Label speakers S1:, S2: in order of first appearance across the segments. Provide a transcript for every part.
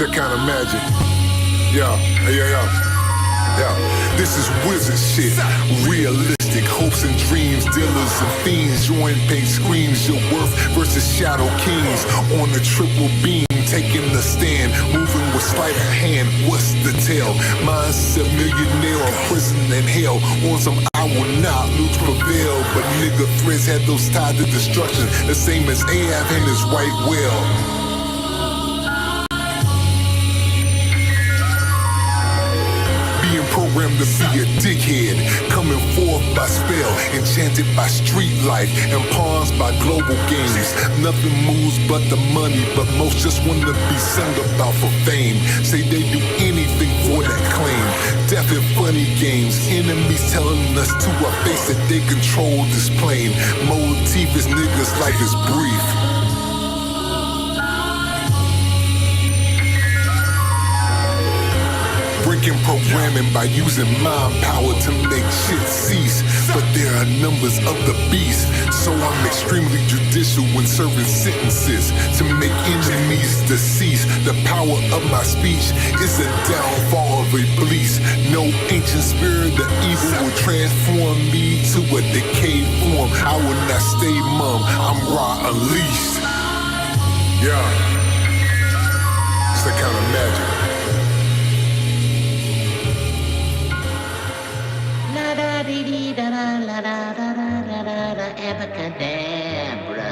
S1: that kind of magic. Yeah. This is wizard shit. Realistic hopes and dreams. Dealers and fiends. Join pain screams. Your worth versus shadow kings. On the triple beam. Taking the stand. Moving with sleight of hand. What's the tale? Mindset millionaire. Prison and hell. On some I will not lose prevail. But nigga threads had those tied to destruction. The same as Ahab and his white whale. Programmed to be a dickhead, coming forth by spell, enchanted by street life, and pawns by global games. Nothing moves but the money, but most just want to be sung about for fame. Say they do anything for that claim. Death and funny games, enemies telling us to our face that they control this plane. Motif is niggas' life is brief. Breaking programming by using mind power to make shit cease. But there are numbers of the beast, so I'm extremely judicial when serving sentences to make enemies decease. The power of my speech is a downfall of Iblis. No ancient spirit of evil will transform me to a decayed form. I will not stay mum, I'm raw unleashed. Yeah, it's the kind of magic.
S2: Abracadabra.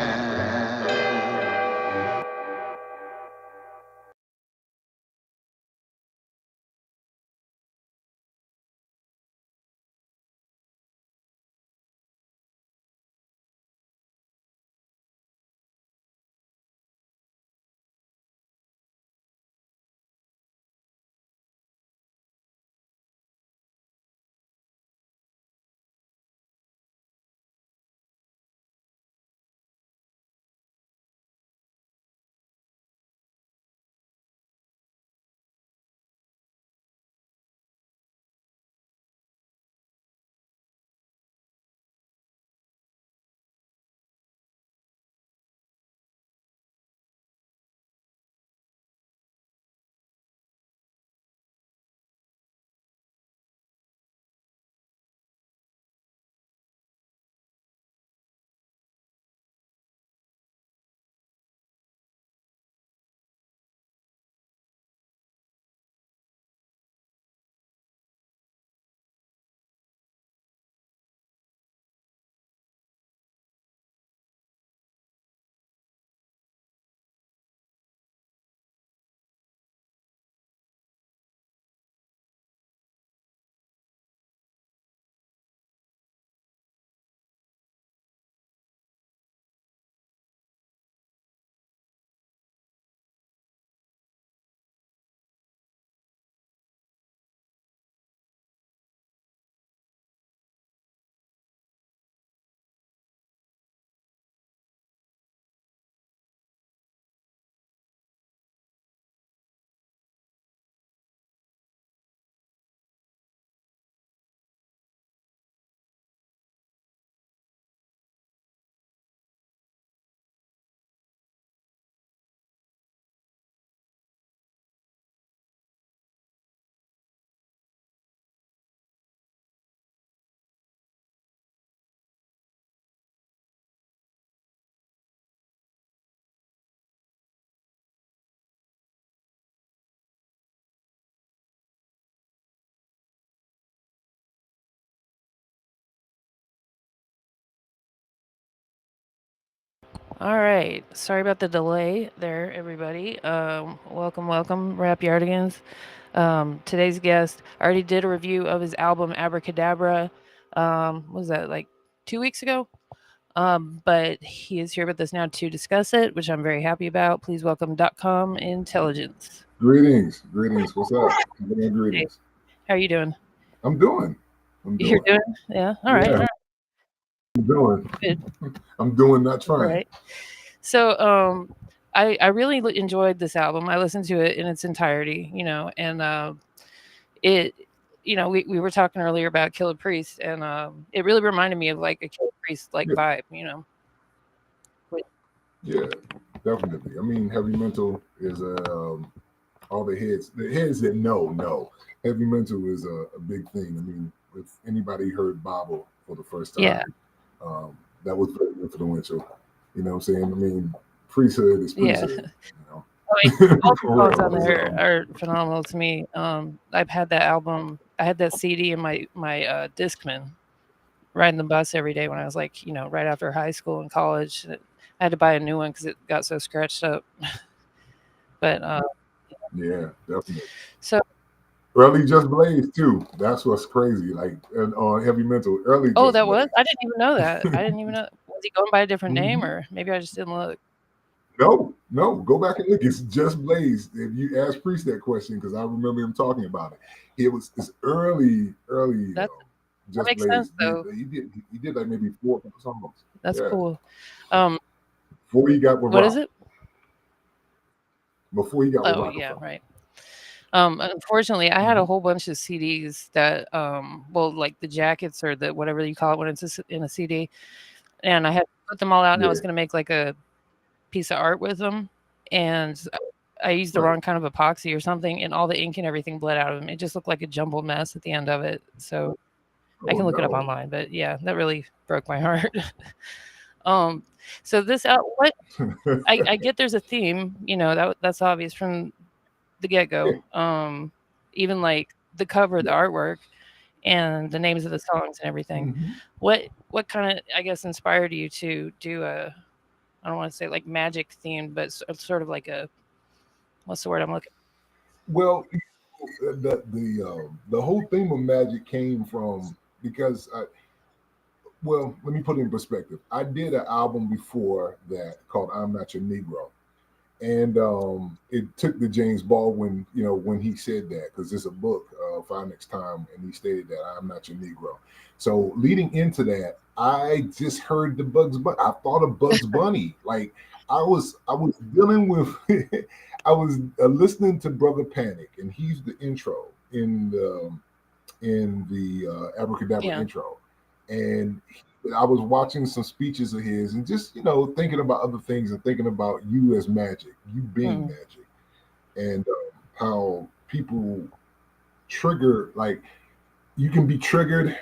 S3: All right. Sorry about the delay there, everybody. Welcome, Rap Yardigans. Today's guest already did a review of his album Abracadabra. What was that, like 2 weeks ago? But he is here with us now to discuss it, which I'm very happy about. Please welcome .com Intelligence.
S4: Greetings. What's up? Greetings.
S3: Hey, how are you doing?
S4: I'm doing.
S3: You're doing? Yeah. All right.
S4: Yeah.
S3: All right.
S4: I'm doing.
S3: Good.
S4: I'm doing, not trying.
S3: Right. So, I really enjoyed this album. I listened to it in its entirety, and it, we were talking earlier about Killer Priest, and it really reminded me of like a Killer Priest like vibe,
S4: Yeah, definitely. I mean, Heavy Mental is a all the heads that know. Heavy mental is a big thing. I mean, if anybody heard Bible for the first
S3: Yeah,
S4: time, that was very influential. You know what I'm saying? I mean, priesthood is
S3: yeah.
S4: priesthood. You know,
S3: I mean, all the
S4: for
S3: songs
S4: real.
S3: on there are phenomenal to me. I've had that album, I had that CD in my Discman, riding the bus every day when I was like, right after high school and college. I had to buy a new one because it got so scratched up. But
S4: Yeah, definitely.
S3: so,
S4: Early Just Blaze too. That's what's crazy. Like on Heavy Mental, early
S3: oh,
S4: Just
S3: that was?
S4: Blaze.
S3: I didn't even know that. I didn't even know. Was he going by a different name,
S4: Hmm.
S3: or maybe I just didn't look?
S4: No. Go back and look. It's Just Blaze. If you ask Priest that question, because I remember him talking about it. It was this early
S3: That that
S4: Just
S3: makes sense
S4: Blaze.
S3: though.
S4: He did like maybe 4 songs.
S3: That's
S4: Yeah,
S3: cool. Um,
S4: before he got with
S3: what is
S4: Rock.
S3: it?
S4: Before he got with
S3: Oh yeah,
S4: Rockefeller.
S3: right. Unfortunately, I had a
S4: Hmm.
S3: whole bunch of CDs that, well, like the jackets or the whatever you call it when it's in a CD, and I had put them all out, and I was
S4: Yeah,
S3: gonna make like a piece of art with them, and I used the
S4: right.
S3: wrong kind of epoxy or something, and all the ink and everything bled out of them. It just looked like a jumbled mess at the end of it. So I
S4: Oh
S3: can look it up
S4: no.
S3: online, but yeah, that really broke my heart. um, so this out what I get there's a theme, that's obvious from the get
S4: Yeah.
S3: go. Even like the cover, the
S4: Yeah.
S3: artwork, and the names of the songs and everything.
S4: Hmm.
S3: What kind of, I guess, inspired you to do I don't want to say like magic themed, but sort of like a, what's the word I'm looking?
S4: Well, the whole theme of magic came from because well, let me put it in perspective. I did an album before that called "I'm Not Your Negro," and it took the James Baldwin, when he said that, because there's a book, Five Next Time, and he stated that I'm not your Negro. So leading into that, I just heard the Bugs Bunny. I thought of Bugs Bunny. Like I was dealing with, I was listening to Brother Panic, and he's the intro in the Abracadabra
S3: Yeah.
S4: intro, and I was watching some speeches of his, and just thinking about other things and thinking about you as magic, you being
S3: Mm,
S4: magic, and how people trigger, like you can be triggered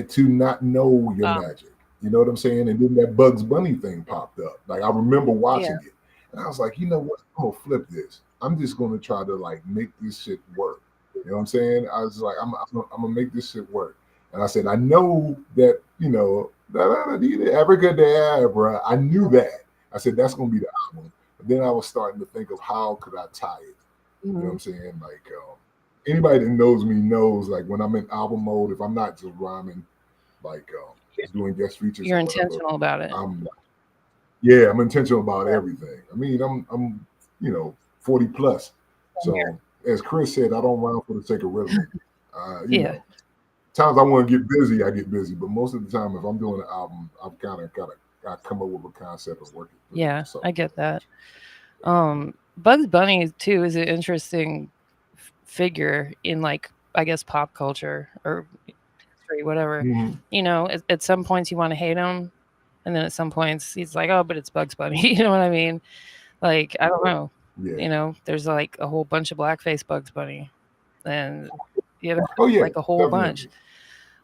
S4: to not know your
S3: uh,
S4: magic. You know what I'm saying? And then that Bugs Bunny thing popped up. Like I remember
S3: yeah.
S4: watching it, and I was like, you know what? I'm gonna flip this. I'm just gonna try to like make this shit work. You know what I'm saying? I was like, I'm gonna make this shit work. And I said, I know that the abracadabra. I knew that. I said that's gonna be the album. But then I was starting to think of how could I tie it. You know what
S3: Mhm.
S4: I'm saying? Like anybody that knows me knows, like when I'm in album mode, if I'm not just rhyming, like doing guest features
S3: You're
S4: or whatever,
S3: intentional about it.
S4: I'm yeah, I'm intentional about
S3: Yeah.
S4: everything. I mean, I'm 40 plus,
S3: Same here.
S4: so as Chris said, I don't rhyme for the sake of rhythm. You
S3: Yeah.
S4: know, times I want to get busy, I get busy, but most of the time, if I'm doing an album, I've kind of got to I come up with a concept and work it through.
S3: Yeah,
S4: So
S3: I get that. Bugs Bunny too is an interesting figure in, like, I guess, pop culture or history, whatever.
S4: mhm.
S3: At some points you want to hate him, and then at some points he's like, oh, but it's Bugs Bunny. You know what I mean? Like, I don't know.
S4: Yeah.
S3: There's like a whole bunch of blackface Bugs Bunny, and
S4: Oh yeah,
S3: like a whole bunch.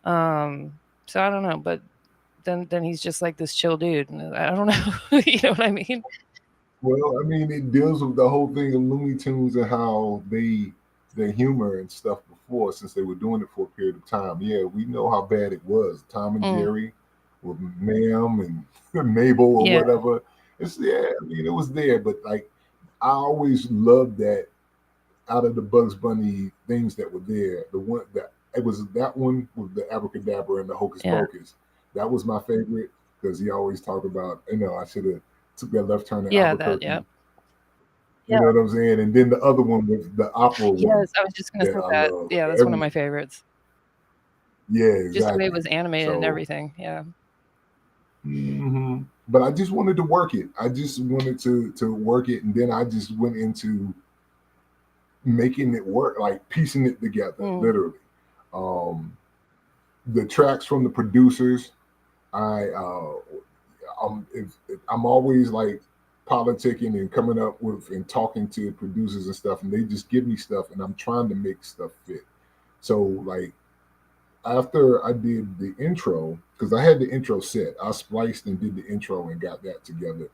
S4: definitely.
S3: So I don't know, but then he's just like this chill dude. And I don't know. You know what I mean?
S4: Well, I mean, it deals with the whole thing of Looney Tunes and how their humor and stuff before, since they were doing it for a period of time. Yeah, we know how bad it was. Tom and
S3: Mm,
S4: Jerry with Ma'am and Mabel or
S3: yeah,
S4: whatever. I mean, it was there, but like I always loved that out of the Bugs Bunny things that were there, the one that it was that one with the abracadabra and the hocus
S3: yeah,
S4: pocus. That was my favorite because he always talked about, I should have took that left turn at
S3: yeah, that, yeah,
S4: Albuquerque. You
S3: yeah.
S4: know what I'm saying? And then the other one was the opera one
S3: Yes, I was just gonna
S4: that
S3: say
S4: I
S3: that.
S4: love.
S3: Yeah, that's one of
S4: Every
S3: my favorites.
S4: Yeah,
S3: Just the way it
S4: exactly.
S3: was animated and
S4: So,
S3: everything. Yeah.
S4: but I just wanted to work it. I just wanted to work it, and then I just went into making it work, like piecing it together,
S3: Mm,
S4: literally. Um, the tracks from the producers, I I'm always like politicking and coming up with and talking to producers and stuff, and they just give me stuff, and I'm trying to make stuff fit. So like after I did the intro, because I had the intro set, I spliced and did the intro and got that together.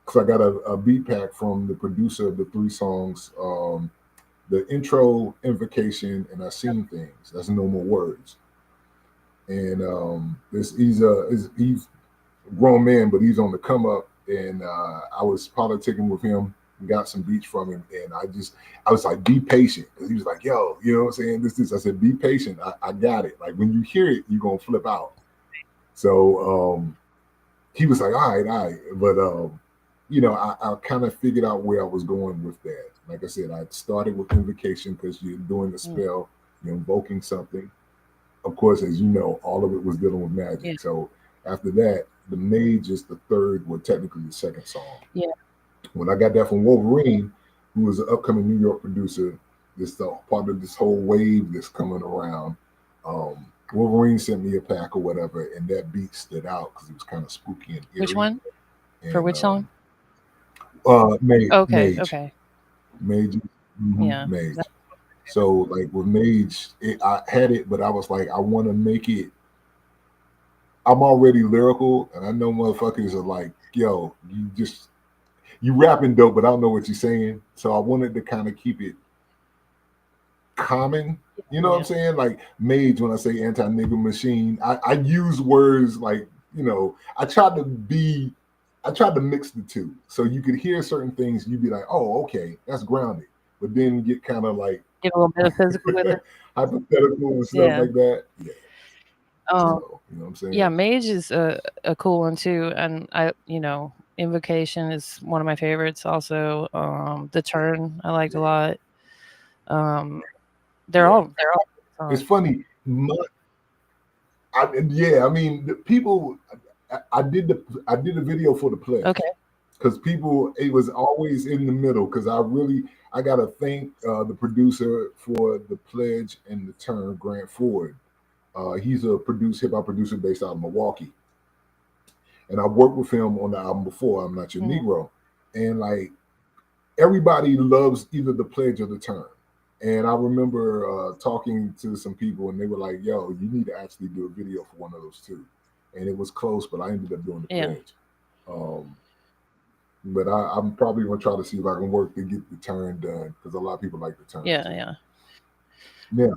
S4: Because I got a beat pack from the producer of the three songs, the intro, invocation, and I seen things. That's no more words. And he's a grown man, but he's on the come up. And I was politicking with him and got some beats from him. And I was like, be patient. He was like, yo, you know what I'm saying? This. I said, be patient. I got it. Like when you hear it, you're going to flip out. So he was like, all right. But, I kind of figured out where I was going with that. Like I said, I started with invocation because you're doing the spell, you're invoking something. Of course, as you know, all of it was dealing with magic.
S3: Yeah.
S4: So after that, the mage is the third, well, technically the second song.
S3: Yeah.
S4: When I got that from Wolverine, who was an upcoming New York producer, this part of this whole wave that's coming around. Wolverine sent me a pack or whatever, and that beat stood out because it was kind of spooky and eerie.
S3: Which one?
S4: And,
S3: for which song?
S4: Mage.
S3: Okay.
S4: Mage.
S3: Okay.
S4: Mage.
S3: Yeah.
S4: Mage. So like with Mage, I had it, but I was like, I want to make it. I'm already lyrical, and I know motherfuckers are like, yo, you rapping dope, but I don't know what you're saying. So I wanted to kind of keep it common. You know what I'm saying? Like Mage, when I say anti-nigga machine, I use words like, I tried to mix the two. So you could hear certain things, you'd be like, oh, okay, that's grounded. But then you get kind of like
S3: get a little bit of physical with it.
S4: Hypothetical and stuff like that. Yeah.
S3: So,
S4: you know what I'm saying?
S3: Yeah, Mage is a cool one too. And Invocation is one of my favorites. Also, The Turn I liked a lot. They're all
S4: It's funny. The people. I did a video for the pledge.
S3: Okay.
S4: Because it was always in the middle. Because I gotta thank the producer for the pledge and the turn, Grant Ford. He's a hip hop producer based out of Milwaukee, and I worked with him on the album before, I'm Not Your Negro, and like everybody loves either the pledge or the turn. And I remember talking to some people, and they were like, "Yo, you need to actually do a video for one of those two." And it was close, but I ended up doing the pledge. But I'm probably gonna try to see if I can work to get the turn done because a lot of people like the turn.
S3: Yeah.
S4: Now,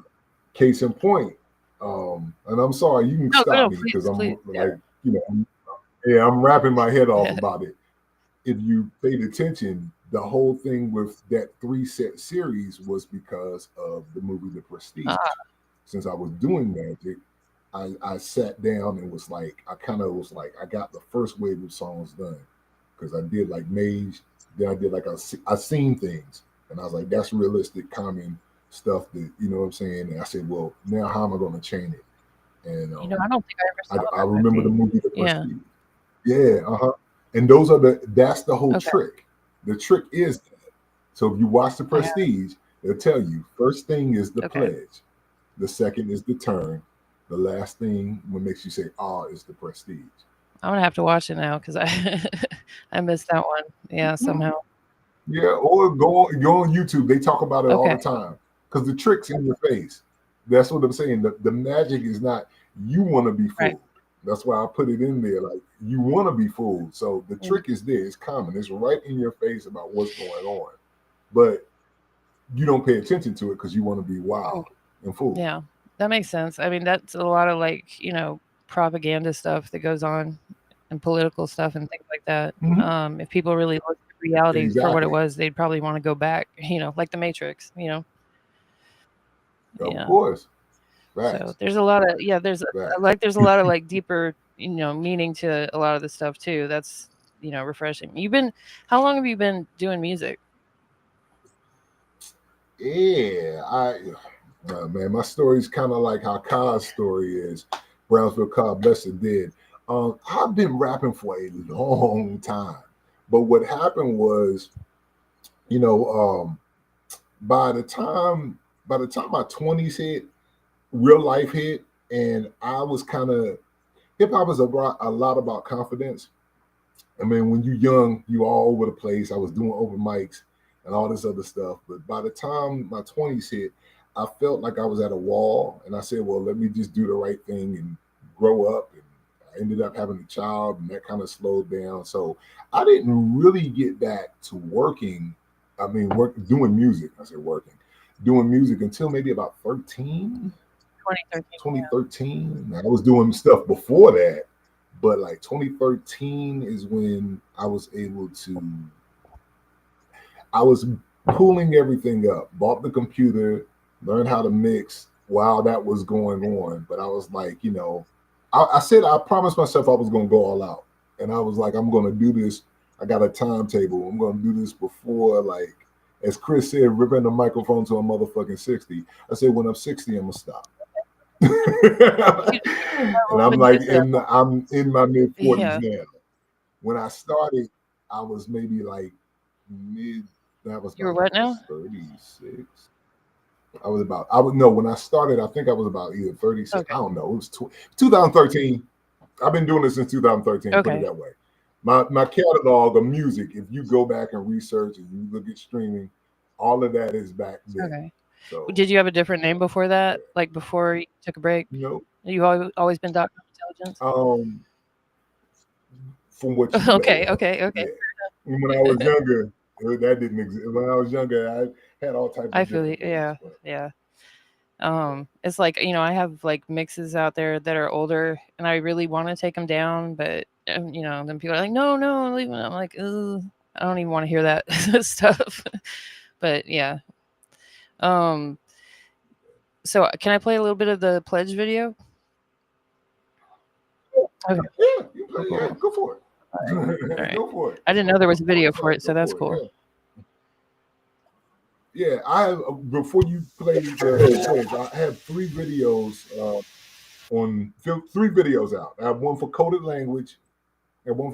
S4: case in point, and I'm sorry, you can stop me because I'm like, I'm wrapping my head off about it. If you paid attention, the whole thing with that 3-set series was because of the movie The Prestige. Since I was doing magic, I sat down and was like, I got the first wave of songs done because I did like Mage, then I did like I seen things, and I was like, that's realistic, common stuff that you know what I'm saying. And I said, well, now how am I going to chain it? And
S3: I don't think I ever saw
S4: I remember the movie The Prestige.
S3: Yeah.
S4: And that's the whole trick. The trick is that. So if you watch The Prestige, they'll tell you first thing is the pledge, the second is the turn, the last thing what makes you say is the Prestige.
S3: I'm gonna have to watch it now because I missed that one. Yeah, somehow.
S4: Yeah, or go on YouTube. They talk about it all the time because the trick's in your face. That's what I'm saying. The magic is not you want to be fooled. Right. That's why I put it in there. Like you want to be fooled. So the trick is there. It's common. It's right in your face about what's going on, but you don't pay attention to it because you want to be wild and fooled.
S3: Yeah, that makes sense. I mean, that's a lot of propaganda stuff that goes on and political stuff and things like that. If people really look at reality for what it was, they'd probably want to go back, like the Matrix,
S4: Of course.
S3: Right. So there's a lot of, there's a lot of like deeper, meaning to a lot of this stuff too. That's, refreshing. How long have you been doing music?
S4: Yeah, man, my story's kind of like how Kai's story is. Brownsville Kai Blessed did. I've been rapping for a long time, but what happened was, by the time my 20s hit, real life hit, and I was kind of hip hop is a lot about confidence. I mean, when you're young, you all over the place. I was doing open mics and all this other stuff. But by the time my 20s hit, I felt like I was at a wall. And I said, well, let me just do the right thing and grow up. And I ended up having a child, and that kind of slowed down. So I didn't really get back to working. I mean, doing music. I said working, doing music until maybe about 13, 2013. I was doing stuff before that. But like 2013 is when I was able to, I was pulling everything up, bought the computer, learned how to mix while that was going on. But I was like, you know, I said, I promised myself I was going to go all out. And I was like, I'm going to do this. I got a timetable. I'm going to do this before, like, as Chris said, ripping the microphone to a motherfucking 60. I said, when I'm 60, I'm going to stop. And I'm like, I'm in my mid 40s now. When I started, I was maybe like that was
S3: you were what now?
S4: 36. When I started, I think I was about either 36. Okay. I don't know. It was 2013. I've been doing this since 2013. Okay. Put it that way. My catalog of music, if you go back and research and you look at streaming, all of that is back there. Okay.
S3: So, did you have a different name before that? Like before you took a break?
S4: No.
S3: You've always been Dr. Intelligence?
S4: From what you
S3: Okay. Yeah.
S4: When I was younger, that didn't exist. When I was younger, I had all types of
S3: I feel it. Yeah. It's like, you know, I have like mixes out there that are older and I really want to take them down, but you know, then people are like, no, leave them. I'm like, I don't even want to hear that stuff. But yeah. So can I play a little bit of the pledge video?
S4: Okay. Yeah, you play, cool. Yeah, go for it.
S3: All right.
S4: Go for it.
S3: I didn't know there was a video for it, so that's cool.
S4: Yeah, I have, before you play the pledge, I have three videos out. I have one for coded language, I have one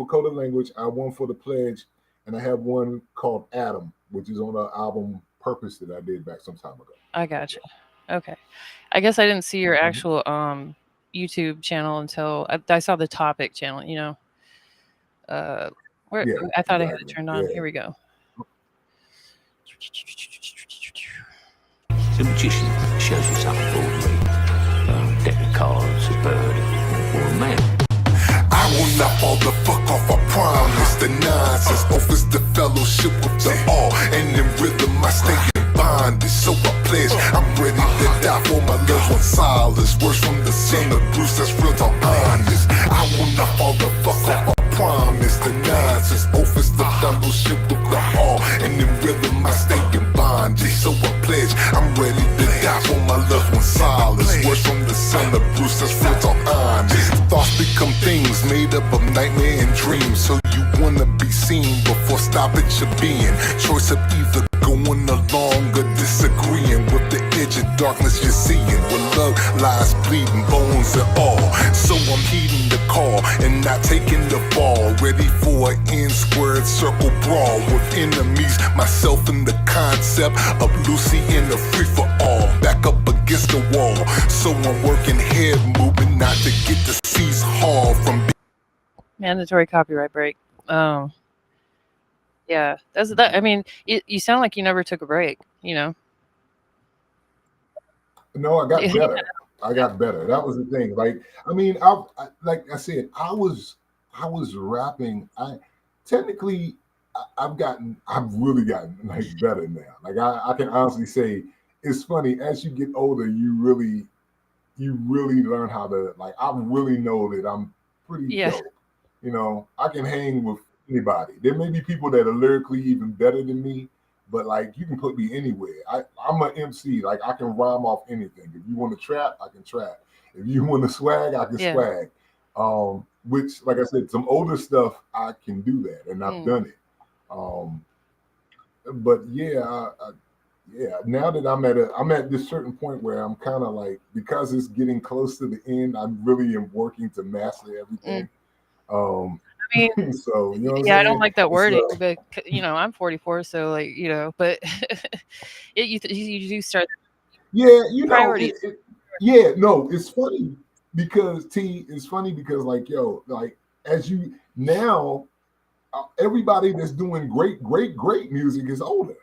S4: for the pledge, and I have one called Adam, which is on the album Purpose that I did back some time ago.
S3: I gotcha. Okay. I guess I didn't see your actual YouTube channel until I saw the topic channel, you know. I thought I had it turned on. Yeah. Here we go.
S5: The magician shows you something for me. Deck of cards, a bird, or a man.
S1: I will not fall the fuck off, I promise. The nonsense offers the fellowship with the all. And in rhythm I stay in bondage. So I pledge, I'm ready to die for my loved one. Solace, words from the son of Bruce, that's real talk honest. I will not fall the fuck off, I promise. The nonsense offers the fellowship with the all. And in rhythm I stay in bondage. So I pledge, I'm ready to die for my loved one. Solace, words from the son of Bruce, that's real talk honest. Thoughts become things made up of nightmare and dreams. So you wanna be seen before stopping your being. Choice of either going along or disagreeing with the edge of darkness you're seeing. Where love lies bleeding, bones and all. So I'm heeding the call and not taking the fall. Ready for an N-squared circle brawl with enemies. Myself in the concept of Lucy in the free-for-all. Back up against the wall. So I'm working head moving, not to get the seas hauled from
S3: mandatory copyright break. Yeah, that's that. I mean, you sound like you never took a break, you know.
S4: No, I got better. I got better. That was the thing. Like, I mean, I like I said, I was rapping. I've really gotten like better now. Like I can honestly say, it's funny, as you get older, you really learn how to, like, I really know that I'm pretty dope. You know, I can hang with anybody. There may be people that are lyrically even better than me, but like, you can put me anywhere. I'm an MC. Like, I can rhyme off anything. If you want to trap, I can trap. If you want to swag, I can swag. Which, like I said, some older stuff, I can do that, and I've done it. But yeah, now that I'm at this certain point where I'm kind of like, because it's getting close to the end, I really am working to master everything.
S3: I mean,
S4: so, you know,
S3: I don't like that wording, but you know, I'm 44, so like, you know, but you do start.
S4: Yeah, you know, it's funny because like, yo, like, as you now, everybody that's doing great music is older.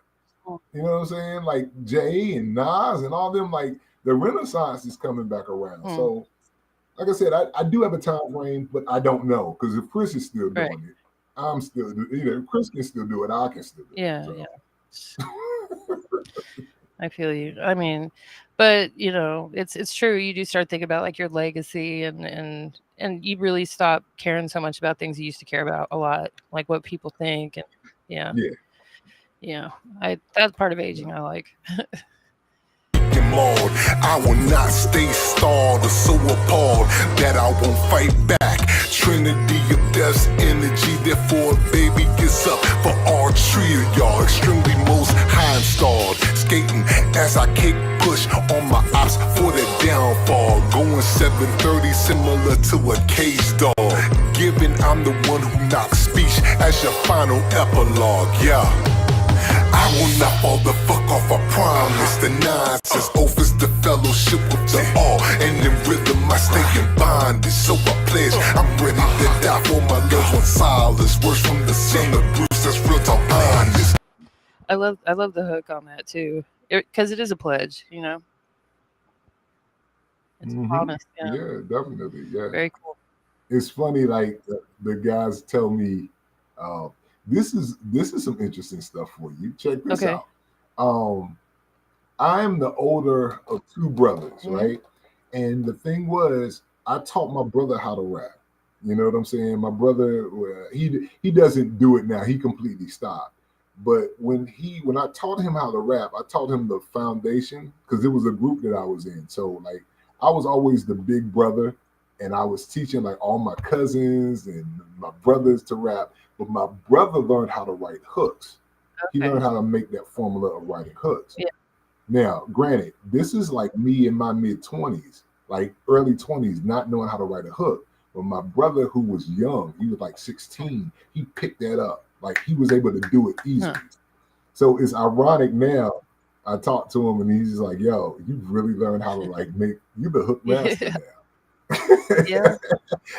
S4: You know what I'm saying? Like Jay and Nas and all them, like the Renaissance is coming back around. So, like I said, I do have a time frame, but I don't know because if Chris is still doing it, I'm still if Chris can still do it, I can still do it. So.
S3: Yeah. I feel you. I mean, but it's true. You do start thinking about like your legacy and you really stop caring so much about things you used to care about a lot, like what people think and yeah. That's part of aging I like.
S1: I will not stay stalled or so appalled that I won't fight back. Trinity of death's energy, therefore a baby gets up for all three of y'all. Extremely most high installed, skating as I kick push on my ops for the downfall. Going 730 similar to a cage dog. Given I'm the one who knocks speech as your final epilogue, yeah. I will not fall the fuck off, I promise. The nonsense offers the fellowship with the all. And in rhythm I stay in bondage. So I pledge I'm ready to die for my loved one. Solace, words from the son of Bruce, that's real talk honest.
S3: I love the hook on that too, because it is a pledge, It's a promise.
S4: Yeah, definitely. Yeah,
S3: very cool.
S4: It's funny, like the guys tell me, this is some interesting stuff for you. Check this out. I am the older of two brothers, right? And the thing was, I taught my brother how to rap. You know what I'm saying? My brother, he doesn't do it now. He completely stopped. But when I taught him how to rap, I taught him the foundation because it was a group that I was in. So like I was always the big brother, and I was teaching like all my cousins and my brothers to rap. But my brother learned how to write hooks. He learned how to make that formula of writing hooks.
S3: Yeah.
S4: Now, granted, this is like me in my mid-20s, like early 20s, not knowing how to write a hook. But my brother, who was young, he was like 16, he picked that up. Like he was able to do it easily. So it's ironic now. I talked to him and he's just like, yo, you really learned how to like make, you the hook master now.
S3: Yeah.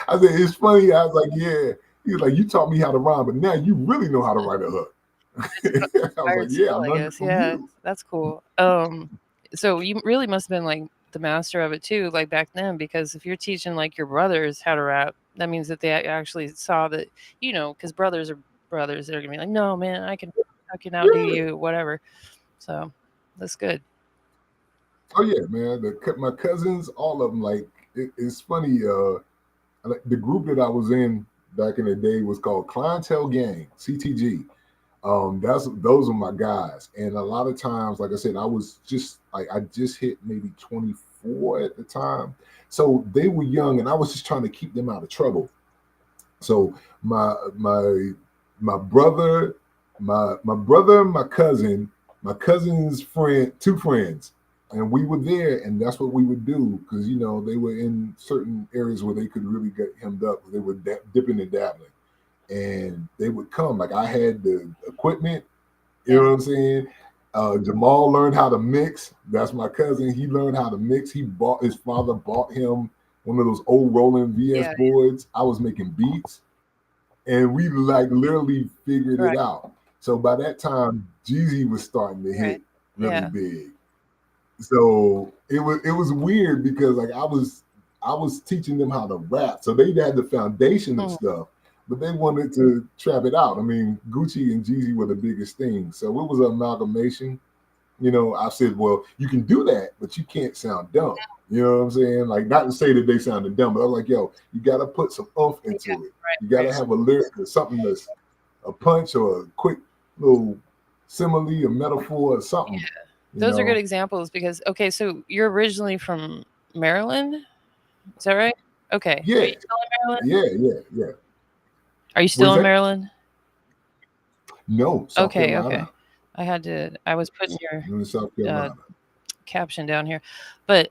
S4: I said, it's funny. I was like, yeah. He was like, you taught me how to rhyme, but now you really know how to write a hook. I was like, yeah, I learned it from you.
S3: That's cool. So you really must have been like the master of it too, like back then, because if you're teaching like your brothers how to rap, that means that they actually saw that, because brothers are brothers. They're gonna be like, no, man, I can outdo you, whatever. So that's good.
S4: Oh yeah, man. My cousins, all of them, like it's funny. The group that I was in back in the day was called Clientele Gang, CTG. Those are my guys, and a lot of times, like I said, I was just like I just hit maybe 24 at the time, so they were young, and I was just trying to keep them out of trouble. So my brother, my cousin's friend, two friends, and we were there, and that's what we would do because they were in certain areas where they could really get hemmed up. They were dipping and dabbling. And they would come. Like I had the equipment, you know what I'm saying? Jamal learned how to mix. That's my cousin. He learned how to mix. His father bought him one of those old Roland VS boards. I was making beats, and we like literally figured it out. So by that time, Jeezy was starting to hit really big. So it was weird because like I was teaching them how to rap. So they had the foundation of stuff. But they wanted to trap it out. I mean, Gucci and Jeezy were the biggest thing. So it was an amalgamation. I said, well, you can do that, but you can't sound dumb. You know what I'm saying? Like, not to say that they sounded dumb, but I was like, yo, you got to put some oomph into it. You got to have a lyric or something that's a punch or a quick little simile, a metaphor or something.
S3: Yeah. Those are good examples because, okay, so you're originally from Maryland? Is that right? Okay.
S4: Yeah.
S3: Are you still in Maryland?
S4: Yeah.
S3: Are you still in Maryland?
S4: No. South Carolina.
S3: Okay. I was putting your
S4: South Carolina.
S3: Caption down here. But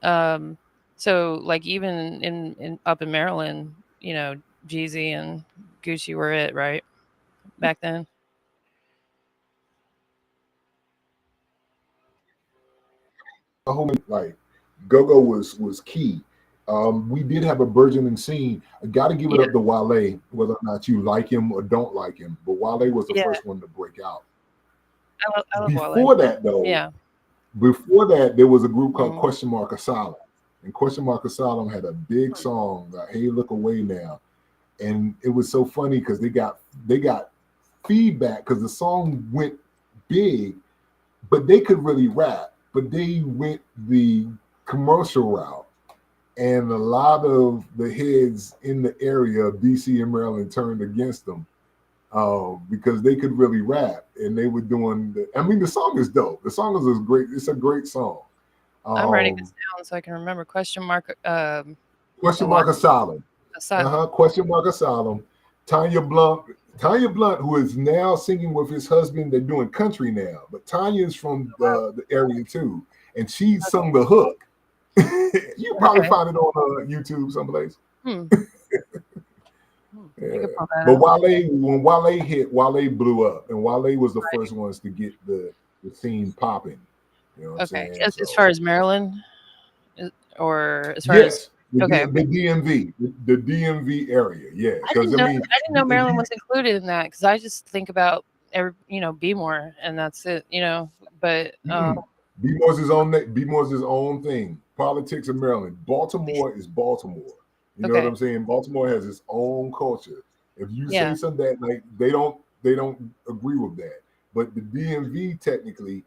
S3: so like even in up in Maryland, Jeezy and Gucci were it, right? Back then.
S4: Like Go-Go was key. We did have a burgeoning scene. I got to give it
S3: Yeah.
S4: up to Wale, whether or not you like him or don't like him. But Wale was the
S3: Yeah.
S4: first one to break out.
S3: I love Wale.
S4: Before that, though,
S3: Yeah.
S4: before that, there was a group called
S3: Mhm.
S4: Question Mark Asylum. And Question Mark Asylum had a big song, Hey Look Away Now. And it was so funny because they got feedback because the song went big, but they could really rap, but they went the commercial route. And a lot of the heads in the area of DC and Maryland turned against them because they could really rap, and they were doing. The song is dope. The song is great. It's a great song.
S3: I'm writing this down so I can remember. Question mark.
S4: Question Mark Asylum.
S3: Asylum.
S4: Question Mark Asylum. Tanya Blunt, who is now singing with his husband. They're doing country now, but Tanya's from the area too, and she sung the hook. You probably find it on YouTube someplace. Yeah. But when Wale hit, Wale blew up, and Wale was the first ones to get the scene popping. You know what I'm saying?
S3: As far as Maryland, or as far
S4: yes,
S3: as
S4: the DMV, the DMV area. Yeah,
S3: I didn't know Maryland was included in that because I just think about B-more and that's it. But
S4: B-more's his own thing. Politics of Maryland. Baltimore is Baltimore. You know what I'm saying? Baltimore has its own culture. If you say something that like they don't agree with that. But the DMV technically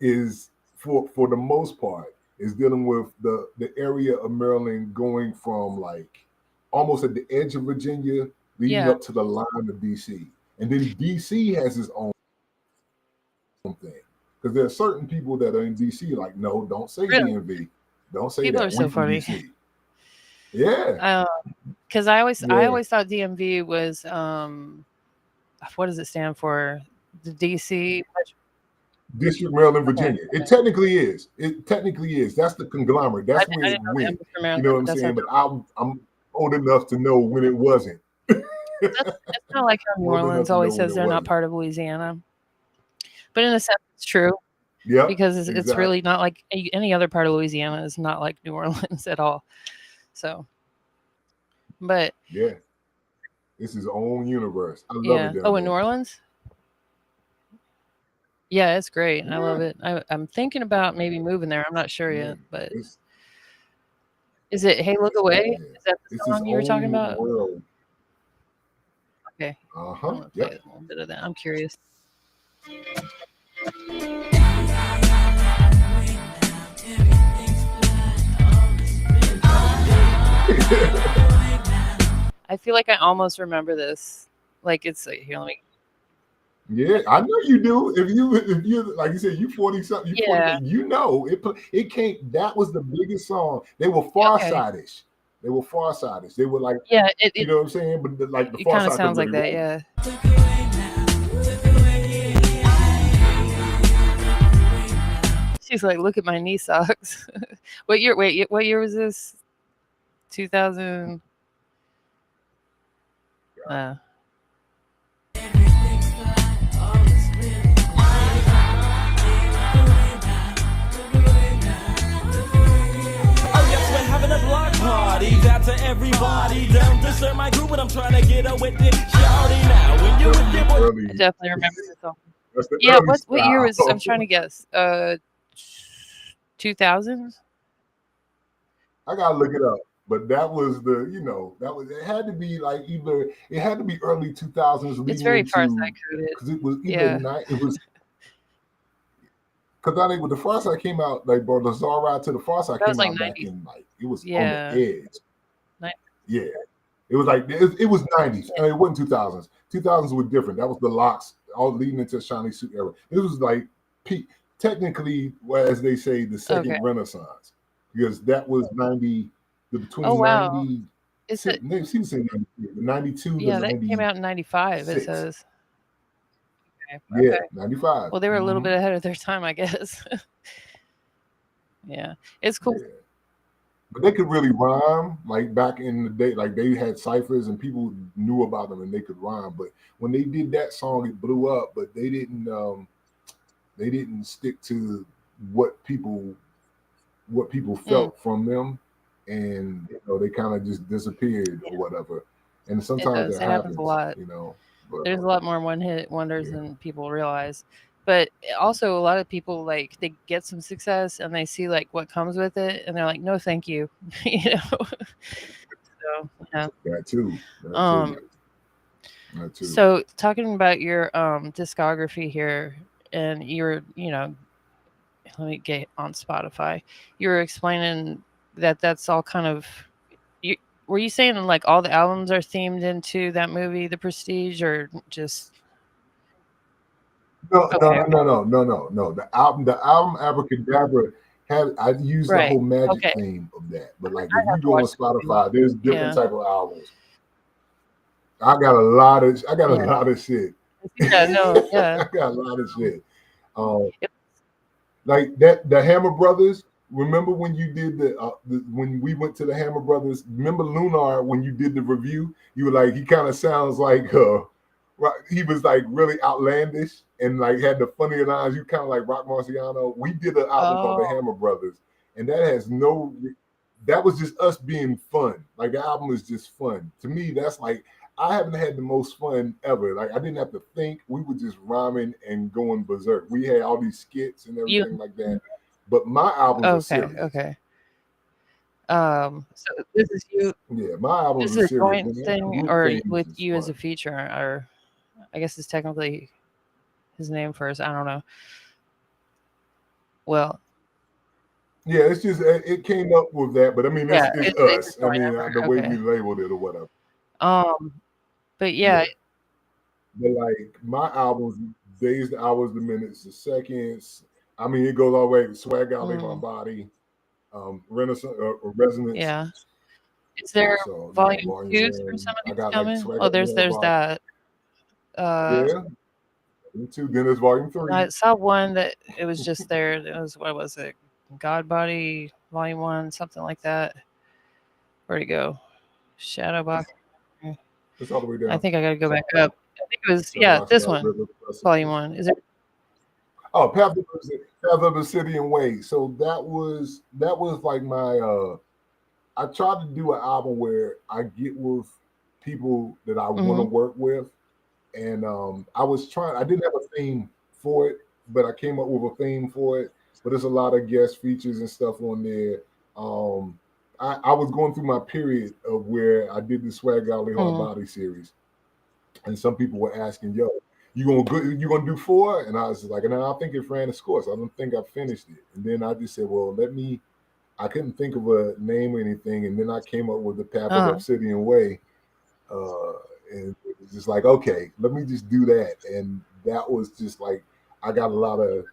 S4: is for the most part is dealing with the area of Maryland going from like almost at the edge of Virginia leading up to the line of DC. And then DC has its own thing. Because there are certain people that are in DC like, no, don't say DMV. Don't say
S3: people
S4: that.
S3: Are so funny.
S4: DC. Yeah.
S3: Because I always thought DMV was what does it stand for? The DC
S4: District, Maryland, Virginia. It technically is. That's the conglomerate. That's where it went. You know what I'm saying? But I'm old enough to know when it wasn't.
S3: It's kind of like how New Orleans always says they're not part of Louisiana. But in a sense, it's true.
S4: Yeah.
S3: Because it's really not like any other part of Louisiana is not like New Orleans at all. So, but
S4: yeah, it's his own universe. I love it.
S3: Oh, in New Orleans? Yeah, it's great. I love it. I'm thinking about maybe moving there. I'm not sure yet, but is it Hey Look Away?
S4: Yeah.
S3: Is that the song you were talking about?
S4: World.
S3: Okay. I'm gonna play a little bit of that. I'm curious. I feel like I almost remember this. Like it's like, here, let me.
S4: Yeah, I know you do. If you like you said, you 40 something, you know it can't. That was the biggest song. They were Far-Side-ish. They were Far-Side-ish. They were like, you know what I'm saying? But like the Far Side
S3: kind of sounds like that, yeah. She's like, look at my knee socks. What year? Wait, what year was this? 2000.
S6: Parties out to everybody. Don't disturb my group, but I'm trying to get up with this shawty now. When you with your boy,
S3: I definitely remember this song. Yeah, what year was? I'm trying to guess. 2000s.
S4: I gotta look it up, but that was it had to be like it had to be early 2000s.
S3: It's very Far-Side coded
S4: because it was either it was. Because I think when the Far Side came out, like bro, the Czar Ride to the Far Side came out back in like it was on the edge. Yeah, it was like it was 90s. I mean, it wasn't 2000s. 2000s were different. That was the locks all leading into Shiny Suit era. It was like peak, technically, as they say, the second Renaissance because that was 90 between 90.
S3: Is it?
S4: They seem to say 92.
S3: Yeah, that came out in 95. It says.
S4: Yeah, 95.
S3: Well, they were a little bit ahead of their time, I guess. Yeah, it's cool.
S4: Yeah. But they could really rhyme, like back in the day, like they had ciphers and people knew about them and they could rhyme. But when they did that song, it blew up. But they didn't stick to what people felt from them. and they kind of just disappeared or whatever. And
S3: It
S4: sometimes
S3: does.
S4: that
S3: It happens a
S4: happens,
S3: lot.
S4: But
S3: There's a lot more one-hit wonders
S4: yeah,
S3: than people realize. But also, a lot of people like they get some success and they see like what comes with it, and they're like, "No, thank you," you know. So yeah.
S4: that too,
S3: Um.
S4: that too.
S3: So talking about your discography here, and let me get on Spotify. You were explaining that that's all kind of. You, were you saying like all the albums are themed into that movie, The Prestige, or just
S4: No, no,
S3: okay?
S4: no, no, no, no, no. The album Abracadabra I used the
S3: Right.
S4: whole magic
S3: Okay.
S4: theme of that. But like
S3: I
S4: if you
S3: have to
S4: go on
S3: watch the movie.
S4: Spotify, there's different
S3: Yeah.
S4: type of albums. I got a lot of shit.
S3: Yeah. No. Yeah.
S4: I got a lot of shit.
S3: It-
S4: Like that, the Hammer Brothers. Remember when you did when we went to the Hammer Brothers? Remember Lunar when you did the review? You were like, he kind of sounds like he was like really outlandish and like had the funnier lines. You kind of like Rock Marciano. We did an album called the Hammer Brothers, and that was just us being fun. Like the album is just fun. To me, that's like I haven't had the most fun ever. Like I didn't have to think. We were just rhyming and going berserk. We had all these skits and everything like that. But my albums are serious.
S3: Okay. So this is you.
S4: Yeah, my albums
S3: This
S4: are
S3: is a
S4: serious.
S3: joint
S4: Man,
S3: thing,
S4: group
S3: or
S4: things
S3: with
S4: is
S3: you as a
S4: fun.
S3: feature, or I guess it's technically his name first. I don't know. Well,
S4: Yeah, it's just it came up with that, but I mean,
S3: yeah,
S4: it's
S3: it's a
S4: us. I
S3: joint
S4: mean,
S3: effort.
S4: the way
S3: Okay.
S4: we labeled it or whatever.
S3: But yeah,
S4: But like my albums, days, the hours, the minutes, the seconds. I mean, it goes all the way. Swag out in my body, Renaissance, resonance.
S3: yeah. Is there
S4: So
S3: volume
S4: volume
S3: 2s for
S4: one.
S3: some of
S4: I
S3: these
S4: got like
S3: coming?
S4: swag
S3: Oh,
S4: out in
S3: there's
S4: my body.
S3: that.
S4: Yeah. Volume 2. Then there's volume 3.
S3: I saw one that it was just there. It was, what was it? God Body Volume 1, something like that. Where'd it go? Shadowbox.
S4: It's all the way down.
S3: I think I gotta go back up. I think it was this one. Volume 1. Is it?
S4: Oh, Path of Obsidian Way. So that was like my I tried to do an album where I get with people that I want to work with. And I didn't have a theme for it, but I came up with a theme for it. But there's a lot of guest features and stuff on there. I was going through my period of where I did the Swag Alley Hard Body series. And some people were asking, yo, you gonna do 4? And I was just like, no, I think it ran its course. I don't think I finished it. And then I just said, well, I couldn't think of a name or anything. And then I came up with the Path of Obsidian Way. And it was just like, okay, let me just do that. And that was just like, I got a lot of,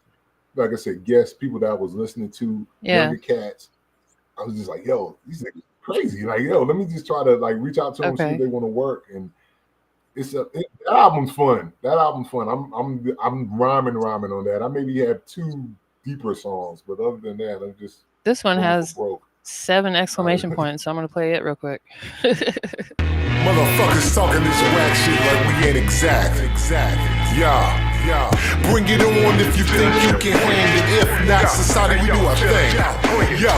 S4: like I said, guests, people that I was listening to, younger cats. I was just like, yo, these niggas crazy. Like, yo, let me just try to like reach out to them, see if they want to work. And that album's fun. That album's fun. I'm rhyming on that. I maybe have 2 deeper songs, but other than that, I'm just
S3: this one has 7 exclamation points, so I'm gonna play it real quick.
S1: Motherfuckers talking this whack shit like we ain't exact. Yeah. Bring it on if you think you can hang it. If not, society, we do our thing. Yo,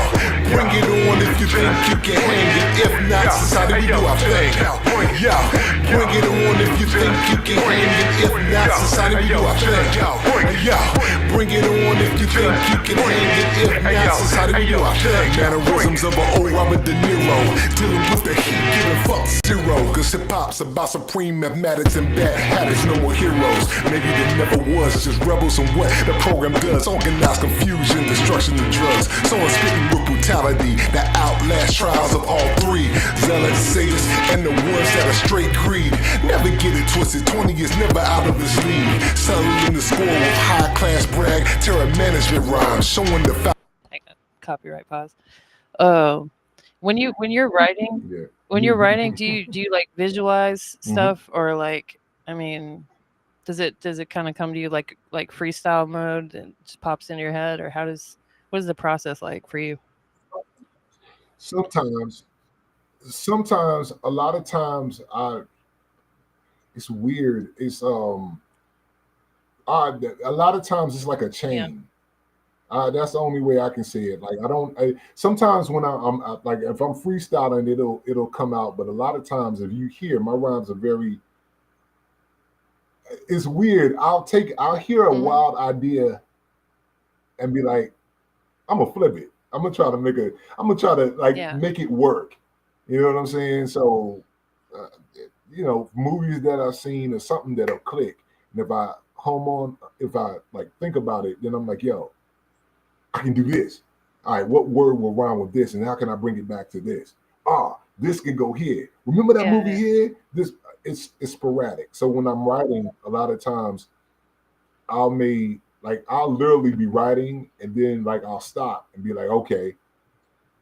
S1: bring it on if you think you can hang it. If not, society, we do our thing. Yo, bring it on if you think you can hang it. If not, society, we do our thing. Yo, bring it on if you think you can hang it. If not, society, we do our thing. Mannerisms of an old Robert De Niro, dealing with the heat, giving fuck zero. Cause hip hop's about supreme mathematics and bad habits. No more heroes. Maybe there never was, just rebels and what the program does. Organized confusion, destruction, and drugs. So I'm spitting with brutality that outlasts trials of all 3. Zealots, sadists, and the ones that are straight greed. Never get it twisted, 20 is never out of his league. Settling the score with high class brag, terror management rhymes, showing the
S3: Copyright pause. When you're writing, do you like visualize stuff, or like, I mean, does it kind of come to you like freestyle mode and just pops into your head, or what is the process like for you?
S4: Sometimes, a lot of times, it's weird. It's a lot of times it's like a chain. That's the only way I can say it. Like I don't. Sometimes when like if I'm freestyling, it'll come out. But a lot of times, if you hear my rhymes are very. It's weird. I'll hear a wild idea, and be like, I'm gonna flip it. I'm gonna try to like make it work. You know what I'm saying? So, movies that I've seen or something that'll click. And if I like think about it, then I'm like, yo, I can do this. All right, what word will rhyme with this, and how can I bring it back to this? This can go here. Remember that movie here? It's sporadic. So when I'm writing, a lot of times I'll literally be writing, and then like I'll stop and be like, okay,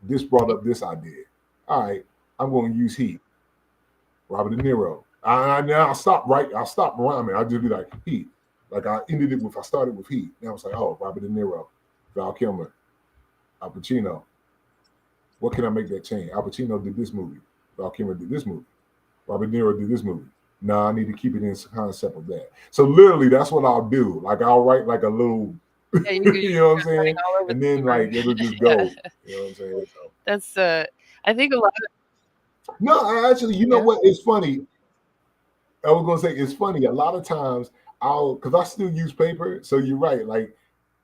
S4: this brought up this idea. All right, I'm going to use Heat, Robert De Niro. I'll stop rhyming. I'll just be like Heat. Like I started with Heat. Now it's like, oh, Robert De Niro, Val Kilmer, Al Pacino. What can I make that change? Al Pacino did this movie. Val Kilmer did this movie. Robert De Niro did this movie. No, I need to keep it in concept of that. So literally, that's what I'll do. Like I'll write like a little, you know what I'm saying, and then like it'll just go. You know what I'm saying? So.
S3: That's I think a lot of.
S4: No, actually, you know what? It's funny. I was gonna say it's funny. A lot of times because I still use paper. So you're right. Like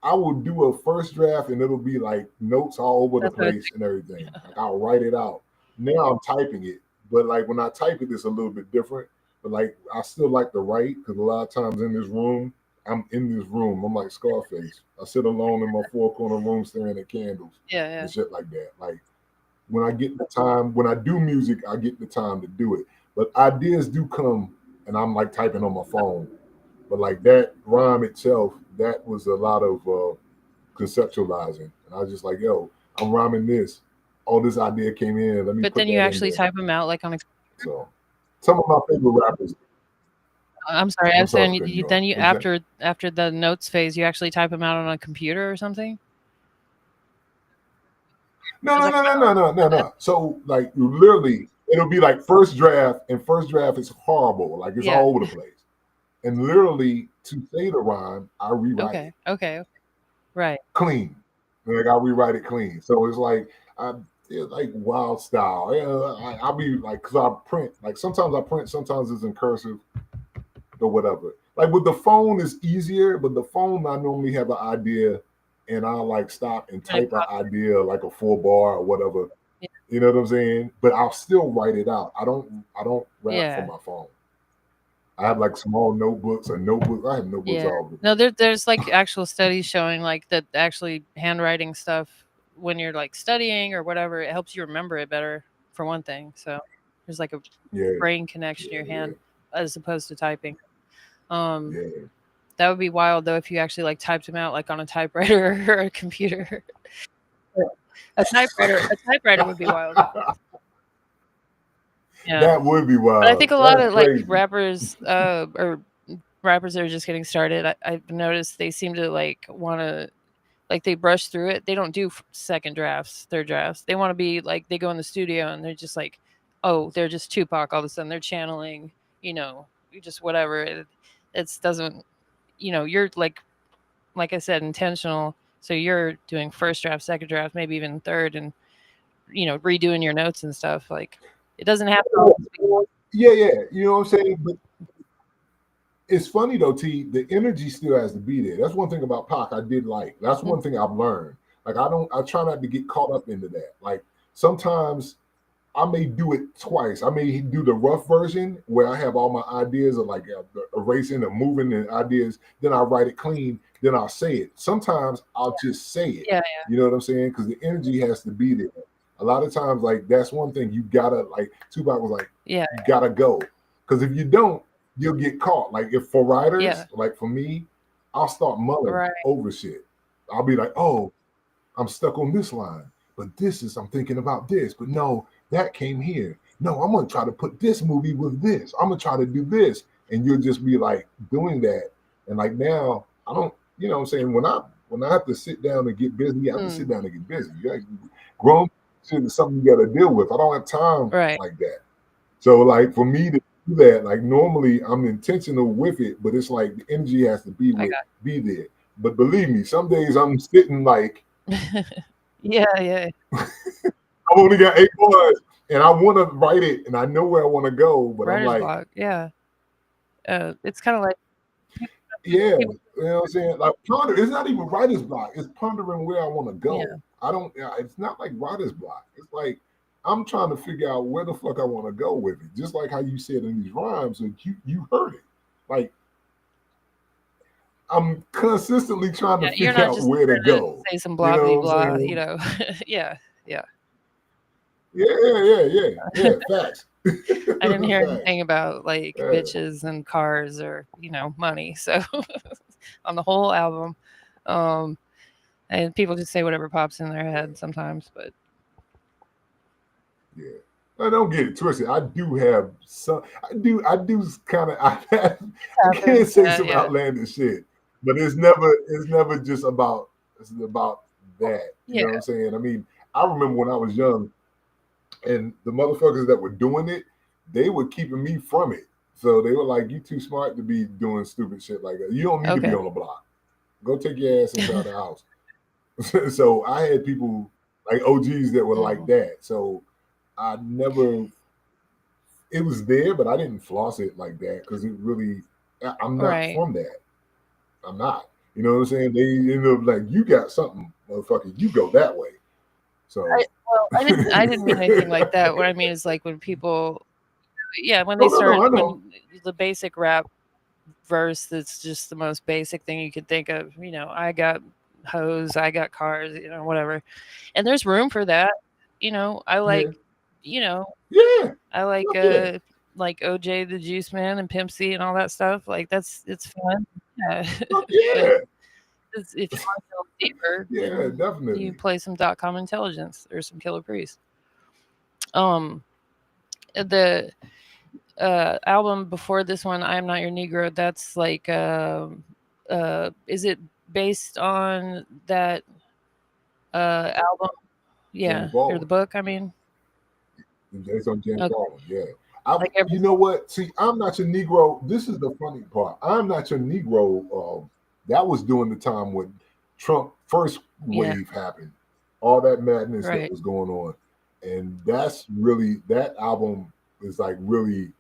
S4: I will do a first draft and it'll be like notes all over the place and everything. Like I'll write it out. Now I'm typing it, but like when I type it, it's a little bit different. But like I still like to write because a lot of times I'm in this room. I'm like Scarface. I sit alone in my four corner room staring at candles. And shit like that. Like when I get the time, when I do music, I get the time to do it. But ideas do come and I'm like typing on my phone. But like that rhyme itself, that was a lot of conceptualizing. And I was just like, yo, I'm rhyming this. Oh, this idea came in. Let me.
S3: But then you actually type them out like on a.
S4: So some of my favorite rappers.
S3: I'm sorry. I'm saying you after the notes phase, you actually type them out on a computer or something.
S4: No. So like literally, it'll be like first draft, and first draft is horrible. Like it's all over the place. And literally, to say the rhyme, I rewrite it.
S3: Okay. Right.
S4: Clean. Like I rewrite it clean. So it's like it's like wild style. I'll be like, because I print. Like sometimes I print, sometimes it's in cursive or whatever. Like with the phone is easier, but the phone I normally have an idea and I'll like stop and type an idea like a 4-bar or whatever. Yeah. You know what I'm saying? But I'll still write it out. I don't rap from my phone. I have like small notebooks or notebooks. I have notebooks all over.
S3: No, there's like actual studies showing like that actually handwriting stuff when you're like studying or whatever, it helps you remember it better for one thing. So there's like a brain connection to your hand as opposed to typing. That would be wild though if you actually like typed them out like on a typewriter or a computer. A typewriter would be wild. Yeah.
S4: That would be wild.
S3: But I think a lot of like rappers or rappers that are just getting started, I've noticed they seem to like want to, like they brush through it. They don't do second drafts, third drafts. They want to be like, they go in the studio and they're just like, oh, they're just Tupac all of a sudden. They're channeling, just whatever. It doesn't, you're like I said, intentional. So you're doing first draft, second draft, maybe even third, and redoing your notes and stuff. Like it doesn't have to.
S4: Yeah. You know what I'm saying? But it's funny though, T. The energy still has to be there. That's one thing about Pac I did like. That's one thing I've learned. Like I try not to get caught up into that. Like sometimes I may do it twice. I may do the rough version where I have all my ideas of like erasing and moving the ideas. Then I write it clean. Then I'll say it. Sometimes I'll just say it.
S3: Yeah.
S4: You know what I'm saying? Because the energy has to be there. A lot of times, like that's one thing you gotta like. Tupac was like, you gotta go. Because if you don't, you'll get caught. Like if for writers, like for me, I'll start mulling over shit. I'll be like, oh, I'm stuck on this line, but I'm thinking about this, but no, that came here. No, I'm gonna try to put this movie with this. I'm gonna try to do this, and you'll just be like doing that. And like now, I don't, you know what I'm saying? When I have to sit down and get busy, I have to sit down and get busy. Like, grown shit is something you got to deal with. I don't have time like that. So like for me to do that, like normally I'm intentional with it, but it's like the energy has to be there. But believe me, some days I'm sitting like
S3: Yeah.
S4: I've only got 8 bars and I want to write it and I know where I want to go, but I'm
S3: Writer's
S4: like,
S3: block. Yeah. It's kind of like
S4: yeah,
S3: people.
S4: you know what I'm saying? Like ponder, it's not even writer's block. It's pondering where I want to
S3: Yeah.
S4: go. I don't. It's not like writer's block. It's like I'm trying to figure out where the fuck I want to go with it. Just like how you said in these rhymes, and you heard it. Like I'm consistently trying to
S3: Yeah, you're
S4: figure
S3: not
S4: out
S3: just
S4: where to
S3: trying to
S4: go.
S3: say some
S4: You
S3: blah blah
S4: know what
S3: blah.
S4: I'm
S3: You
S4: saying?
S3: know. Yeah.
S4: Yeah. Facts.
S3: I didn't hear
S4: Facts.
S3: anything about like
S4: Yeah.
S3: bitches and cars or money. So on the whole album, and people just say whatever pops in their head sometimes. But
S4: Yeah. I don't get it twisted. I do have some. I do kind of. I can't say some
S3: yeah.
S4: outlandish shit, but it's never just about. It's about that. You
S3: Yeah.
S4: know what I'm saying? I mean, I remember when I was young, and the motherfuckers that were doing it, they were keeping me from it. So they were like, "You too smart to be doing stupid shit like that. You don't need to be
S3: Okay.
S4: on the block. Go take your ass inside the house." So I had people like OGs that were like that. So I never. It was there, but I didn't floss it like that because it really. I'm not
S3: Right.
S4: from that. I'm not. You know what I'm saying? They end up like, you got something, motherfucker. You go that way. So
S3: I didn't mean anything like that. What I mean is like when people, when they
S4: No,
S3: start
S4: I know.
S3: when the basic rap verse that's just the most basic thing you could think of. I got hoes, I got cars, whatever. And there's room for that. I like,
S4: Yeah.
S3: I like
S4: Yeah.
S3: like OJ the Juice Man and Pimp C and all that stuff. Like it's fun. Yeah.
S4: Fuck
S3: But
S4: yeah.
S3: if you want to go deeper,
S4: Yeah,
S3: then
S4: definitely.
S3: you play some .com Intelligence or some Killer Priest. The album before this one, I Am Not Your Negro, that's like is it based on that album? Yeah,
S4: James
S3: or
S4: Baldwin.
S3: the book, I mean.
S4: It's on James
S3: Okay.
S4: Baldwin, yeah.
S3: Like
S4: You know what? See, I'm Not Your Negro. This is the funny part. I'm Not Your Negro. That was during the time when Trump first wave happened. All that madness that
S3: Right.
S4: was going on. And that's really, that album is like really,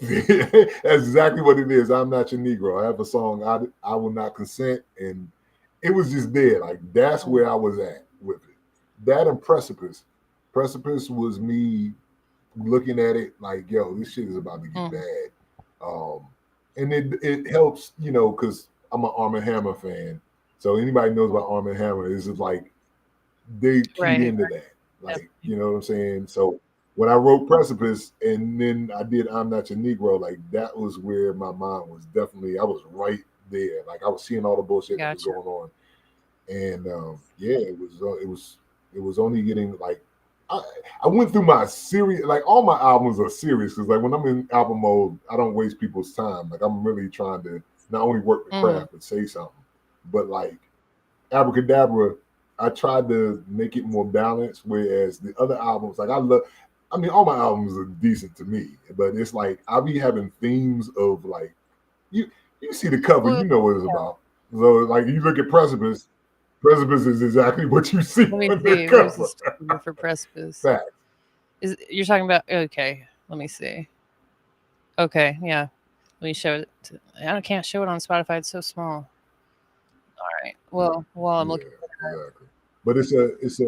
S4: that's exactly what it is. I'm Not Your Negro. I have a song, I Will Not Consent. And it was just there. Like, that's where I was at with it. That and Precipice. Precipice was me looking at it like, yo, this shit is about to get bad. And it helps, because I'm an Arm & Hammer fan. So anybody knows about Arm & Hammer is like they keyed into that. Like, you know what I'm saying? So when I wrote Precipice and then I did I'm Not Your Negro, like that was where my mind was definitely, I was right there. Like I was seeing all the bullshit that was going on. And it was only getting like, I went through my serious, like all my albums are serious because like when I'm in album mode, I don't waste people's time. Like I'm really trying to not only work the craft but say something. But like Abracadabra, I tried to make it more balanced. Whereas the other albums, like all my albums are decent to me, but it's like I'll be having themes of like you see the cover, you know what it's about. So like you look at Precipice. Precipice is exactly what you see.
S3: Let me see. Where's the story for Precipice?
S4: Fact.
S3: You're talking about? Okay, let me see. Okay, yeah. Let me show it. I can't show it on Spotify. It's so small. All right. Well, while I'm looking for that.
S4: Exactly. But it's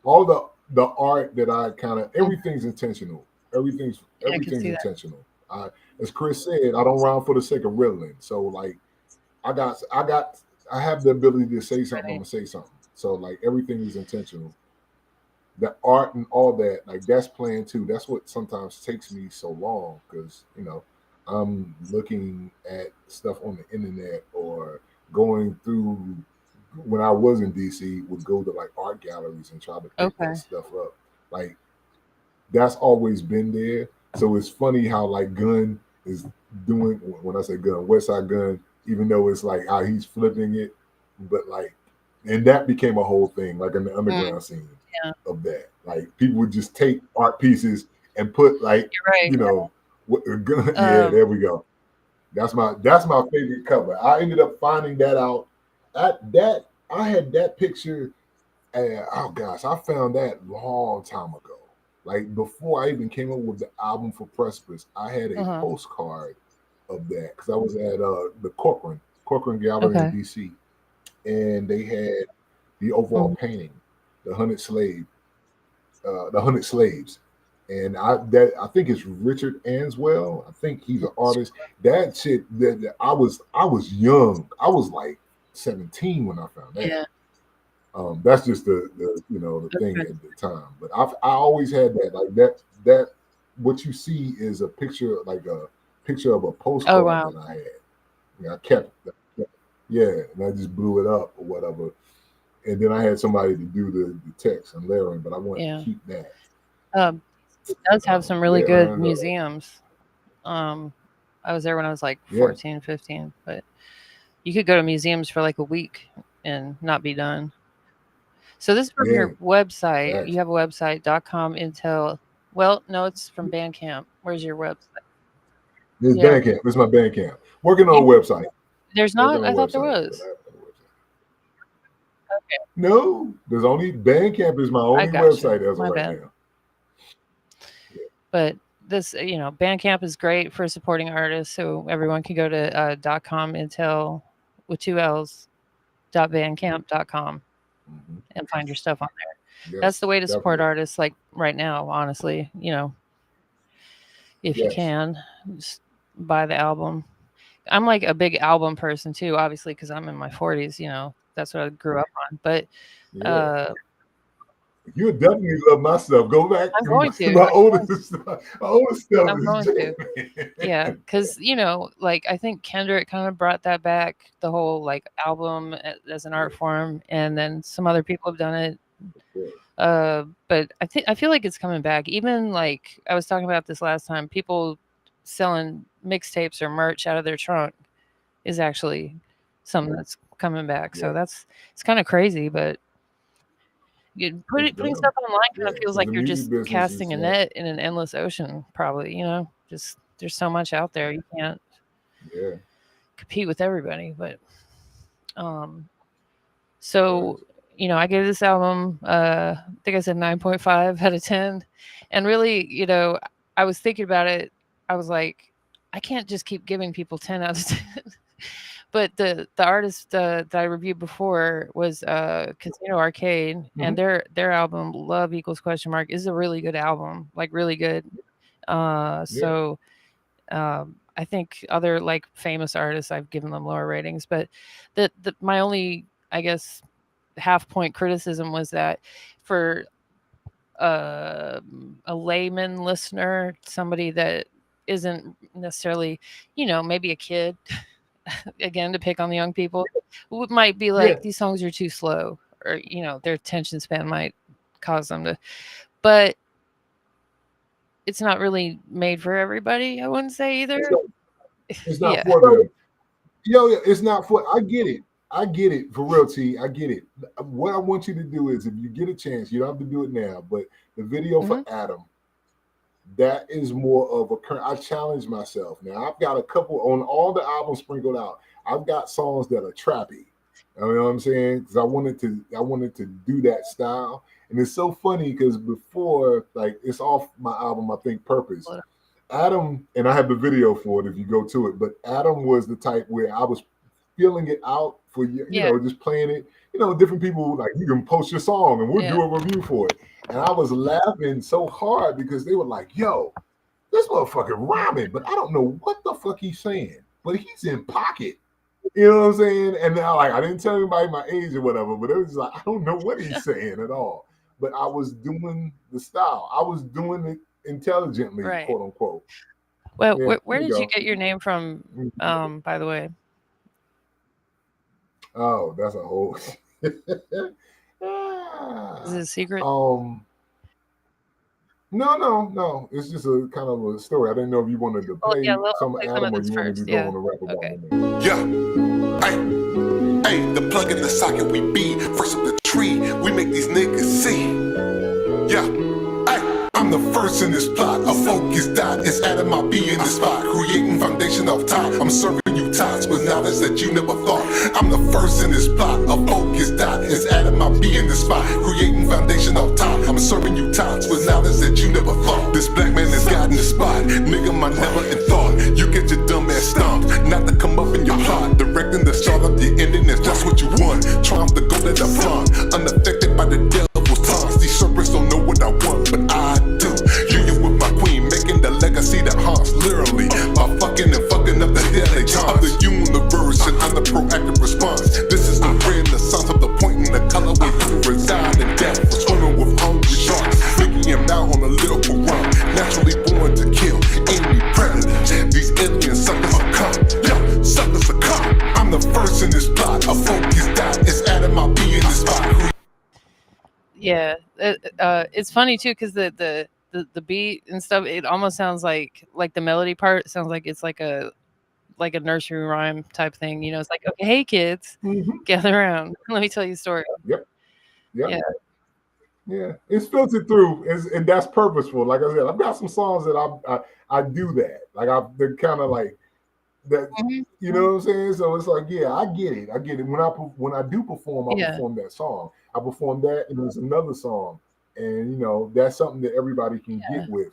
S4: all the art that I kind of everything's intentional. Everything's intentional. As Chris said, I don't rhyme for the sake of riddling. So like, I have the ability to say something. I'm gonna say something. So like everything is intentional. The art and all that, like that's planned too. That's what sometimes takes me so long because I'm looking at stuff on the internet or going through. When I was in DC, would go to like art galleries and try to pick that stuff up. Like that's always been there. So it's funny how like Gunn is doing. When I say Gunn, Westside Gunn. Even though it's like how he's flipping it, but like, and that became a whole thing, like in the underground scene of that. Like people would just take art pieces and put like, there we go. That's my favorite cover. I ended up finding that out. I had that picture. Oh gosh, I found that long time ago. Like before I even came up with the album for Precipice, I had a postcard of that because I was at the Corcoran Gallery in DC, and they had the overall painting, the 100 slaves, and I think it's Richard Answell. I think he's an artist. That shit that I was young. I was like 17 when I found that.
S3: Yeah.
S4: That's just the thing at the time. But I always had that, like that what you see is a picture, like a picture of a postcard that I had. I kept and I just blew it up or whatever. And then I had somebody to do the text and layering, but I wanted to keep that.
S3: It does have some really good museums. I was there when I was like 14, 15, but you could go to museums for like a week and not be done. So this is from your website.
S4: Exactly.
S3: You have a website, .com Intel. Well, no, it's from Bandcamp. Where's your website?
S4: This is Bandcamp. This is my Bandcamp. Working on a website.
S3: There's not? I thought there was.
S4: Okay. No, there's only Bandcamp is my only website as of right now.
S3: But this, Bandcamp is great for supporting artists. So everyone can go to .com Intel with 2 L's .bandcamp.com and find your stuff on there. Yes, that's the way to support artists, like right now, honestly. If you can, just buy the album. I'm like a big album person too, obviously, because I'm in my 40s. That's what I grew up on. But
S4: you definitely love my stuff. Go back.
S3: I'm going to.
S4: My oldest stuff.
S3: I'm going to. Yeah, because like I think Kendrick kind of brought that back, the whole like album as an art form, and then some other people have done it. But I feel like it's coming back. Even like I was talking about this last time, people selling mixtapes or merch out of their trunk is actually something that's coming back. So it's kind of crazy, but putting stuff online kind of feels like you're just casting a net in an endless ocean, probably. Just there's so much out there, you can't compete with everybody. But so I gave this album I think I said 9.5 out of 10, and really I was thinking about it. I was like, I can't just keep giving people 10 out of 10. But the artist that I reviewed before was Casino Arcade, and their album Love Equals ? Is a really good album, like really good. So I think other like famous artists, I've given them lower ratings, but my only, I guess, half-point criticism was that for a layman listener, somebody that isn't necessarily, maybe a kid, again, to pick on the young people, might be like, these songs are too slow, or their attention span might cause them to, but it's not really made for everybody, I wouldn't say either.
S4: It's not for them. It's not for, I get it for real, T. I get it. What I want you to do is, if you get a chance, you don't have to do it now, but the video for Adam, that is more of a, I challenge myself. Now I've got a couple on all the albums sprinkled out. I've got songs that are trappy. You know what I'm saying? Because I wanted to do that style. And it's so funny because before, like, it's off my album, I think Purpose. Adam, and I have the video for it if you go to it, but Adam was the type where I was feeling it out for you know, just playing it. Different people, like, you can post your song and we'll do a review for it. And I was laughing so hard because they were like, yo, this motherfucker rhyming, but I don't know what the fuck he's saying, but he's in pocket. You know what I'm saying? And now, like, I didn't tell anybody my age or whatever, but it was like, I don't know what he's saying at all. But I was doing the style. I was doing it intelligently, quote unquote.
S3: Well, where did you get your name from, by the way?
S4: Oh, that's a whole...
S3: Is it a secret?
S4: No. It's just a kind of a story. I didn't know if you wanted to play some Adam or you wanted to go on the rap about it.
S1: Yeah. Hey, the plug in the socket we be. First up the tree, we make these niggas see. Yeah. Hey, I'm the first in this plot. A focused dot is adding my B in this spot. Creating foundation off top. I'm serving you tots with knowledge that you never thought. I'm the first in this plot. A focused dot is adding my B in this spot. Creating foundation off top. I'm serving you tots with knowledge that you never thought. This black man has gotten the spot. Nigga, my never in thought. You get your dumb ass stomped. Not to come up in your plot. Directing the start of the ending is just what you want. Triumph the goal that I flaunt. Unaffected by the devil's taunts. These serpents don't know what I want, but I do. Union with my queen, making the legacy that haunts. Literally, by fucking and fucking up the daily charts of the universe, and I'm the proactive response. This is the renaissance of the point in the color where you reside in death. Swimming with hungry sharks, making him out on a lyrical run. Naturally born to kill any predator. These aliens suckers are come, yo, suckers are come. I'm the first in this plot. A focused dot is adding my B in this spot.
S3: Yeah, it's funny too because the beat and stuff. It almost sounds like the melody part sounds like it's like a nursery rhyme type thing. You know, it's like, okay, hey kids, gather around. Let me tell you a story.
S4: Yep.
S3: Yeah.
S4: Yeah, it's filtered through, and that's purposeful. Like I said, I've got some songs that I do that. Like they're kind of like that. You know what I'm saying? So it's like, yeah, I get it. When I do perform, I perform that song. I perform that, and there's another song, and you know that's something that everybody can get with.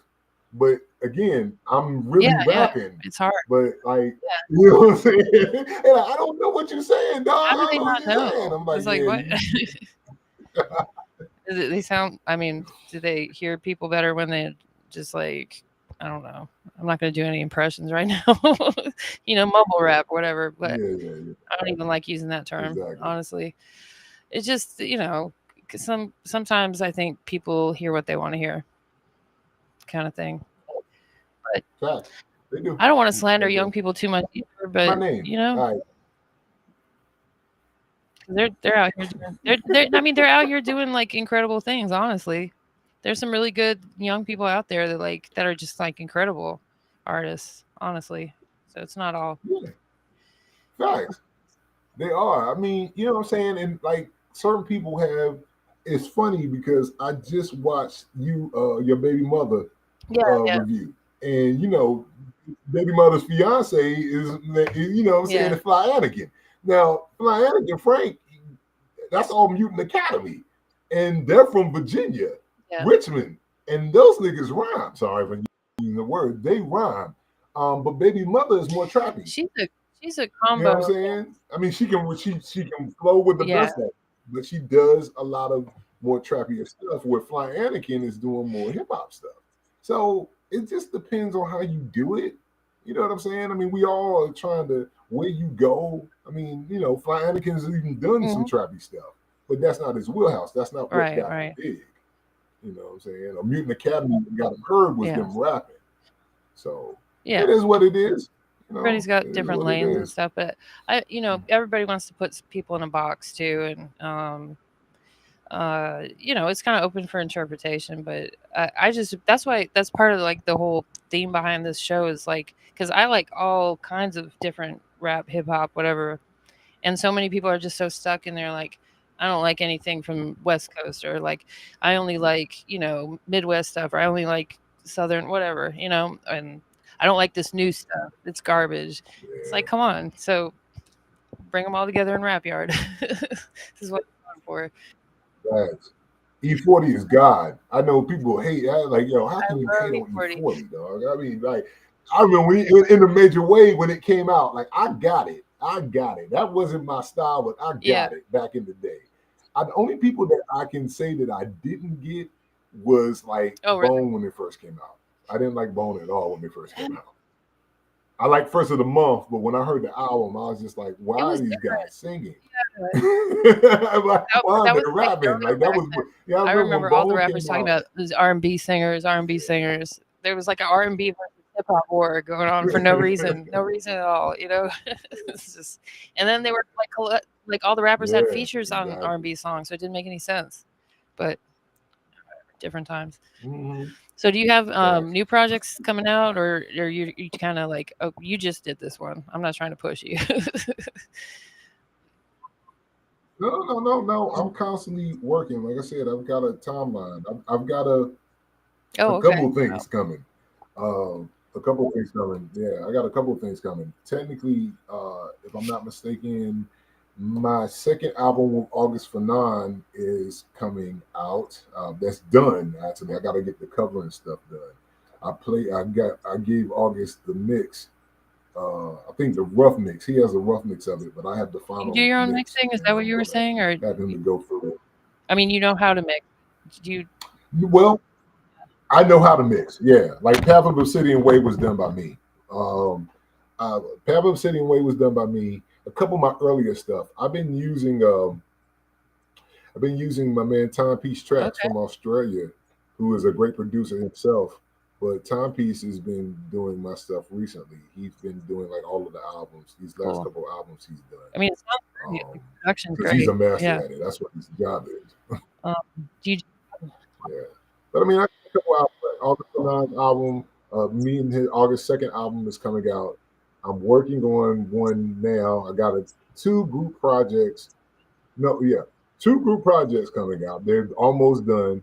S4: But again, I'm really rapping.
S3: It's hard.
S4: But like, you know what I'm saying? And I don't know what you're saying, dog.
S3: How do they not know?
S4: I'm like,
S3: it's like what? They sound. I mean, do they hear people better when they just like? I don't know. I'm not going to do any impressions right now. You know, mumble rap, whatever. But I don't even like using that term, honestly. It's just, you know, sometimes I think people hear what they want to hear, kind of thing. But
S4: they do.
S3: I don't want to slander young people too much either, but you know. They're out here they're out here doing like incredible things, honestly. There's some really good young people out there that are just like incredible artists, honestly. So it's not all
S4: facts. They are. I mean, you know what I'm saying? And like certain people have, it's funny because I just watched your baby mother review. And you know, baby mother's fiance is you know what I'm saying, the Fly Anakin. Now, Fly Anakin Frank, that's all Mutant Academy. And they're from Virginia, Richmond. And those niggas rhyme. Sorry for using the word. They rhyme. But baby mother is more trappy.
S3: She's a combo.
S4: You know what I'm saying? I mean, she can flow with the best of it, but she does a lot of more trappier stuff where Fly Anakin is doing more hip hop stuff. So it just depends on how you do it. You know what I'm saying? I mean, we all are trying to, where you go. I mean, you know, Fly Anakin's even done some trappy stuff, but that's not his wheelhouse. That's not what got him big. You know what I'm saying? A Mutant Academy got him heard with them rapping. So it is what it is. You know,
S3: everybody's got different lanes and stuff, but you know, everybody wants to put people in a box too, and you know, it's kind of open for interpretation. But I just that's part of like the whole theme behind this show is like, because I like all kinds of different rap, hip hop, whatever, and so many people are just so stuck in there like, I don't like anything from West Coast, or like I only like, you know, Midwest stuff, or I only like Southern, whatever, you know, and I don't like this new stuff. It's garbage. It's like, come on. So bring them all together in Rap Yard. This is what I'm going for.
S4: E40 is God. I know people hate that. Like, yo, how can you hate on E40, dog? I mean, like, I remember in a major way when it came out, like, I got it. That wasn't my style, but I got it back in the day. The only people that I can say that I didn't get was like Bone when it first came out. I didn't like Bone at all when they first came out. I liked First of the Month, but when I heard the album, I was just like, why are these guys singing? Like, why are they rapping? Like, that was,
S3: I remember all the rappers talking about these R&B singers. There was like an R&B versus hip hop war going on for no reason at all, you know. It's just, and then they were like all the rappers had features on R&B songs, so it didn't make any sense. But different times. So do you have new projects coming out, or you kind of like, oh, you just did this one, I'm not trying to push you?
S4: No. I'm constantly working. Like I said, I've got a timeline. I've got
S3: Oh,
S4: A
S3: okay.
S4: couple of
S3: Wow.
S4: things coming. A couple of things coming. Yeah, I got a couple of things coming. Technically, if I'm not mistaken, my second album with August Fanon is coming out. That's done actually. I got to get the cover and stuff done. I gave August the mix. I think the rough mix. He has a rough mix of it, but I have the
S3: You do
S4: final
S3: your own
S4: mix,
S3: mixing? Is that
S4: and
S3: what
S4: I'm
S3: you were
S4: gonna
S3: saying? Or
S4: have him to go through it.
S3: I mean, you know how to mix. Do you?
S4: Well, I know how to mix. Yeah, like Path of Obsidian Way was done by me. Um, Path of Obsidian Way was done by me. A couple of my earlier stuff. I've been using my man Timepiece Tracks
S3: Okay,
S4: from Australia, who is a great producer himself. But Timepiece has been doing my stuff recently. He's been doing like all of the albums. These last
S3: cool.
S4: couple of albums he's done.
S3: I mean, it sounds great. The production's
S4: Because he's
S3: great.
S4: a master
S3: Yeah.
S4: at it. That's what his job is.
S3: Um, do you?
S4: Yeah. But I mean, I got a couple albums. August 9th album, me and his August 2nd album is coming out. I'm working on one now. I got two group projects. No, yeah, two group projects coming out. They're almost done.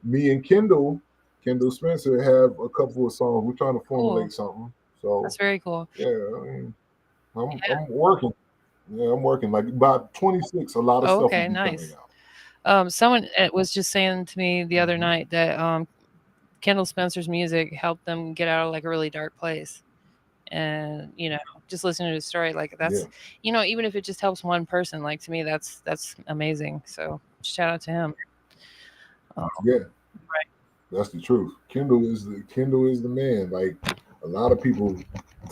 S4: Me and Kendall Spencer, have a couple of songs. We're trying to
S3: Cool.
S4: formulate something. So
S3: That's very cool.
S4: yeah, I mean,
S3: Yeah.
S4: I'm working. Yeah, I'm working. Like by 26, a lot of
S3: Oh,
S4: stuff will
S3: okay,
S4: be coming
S3: nice.
S4: out.
S3: Someone was just saying to me the other
S4: Mhm.
S3: night that Kendall Spencer's music helped them get out of like a really dark place. And just listening to his story, like
S4: Yeah,
S3: that's even if it just helps one person, like to me that's amazing. So shout out to him.
S4: yeah.
S3: Right.
S4: That's the truth. Kendall is the man. Like a lot of people,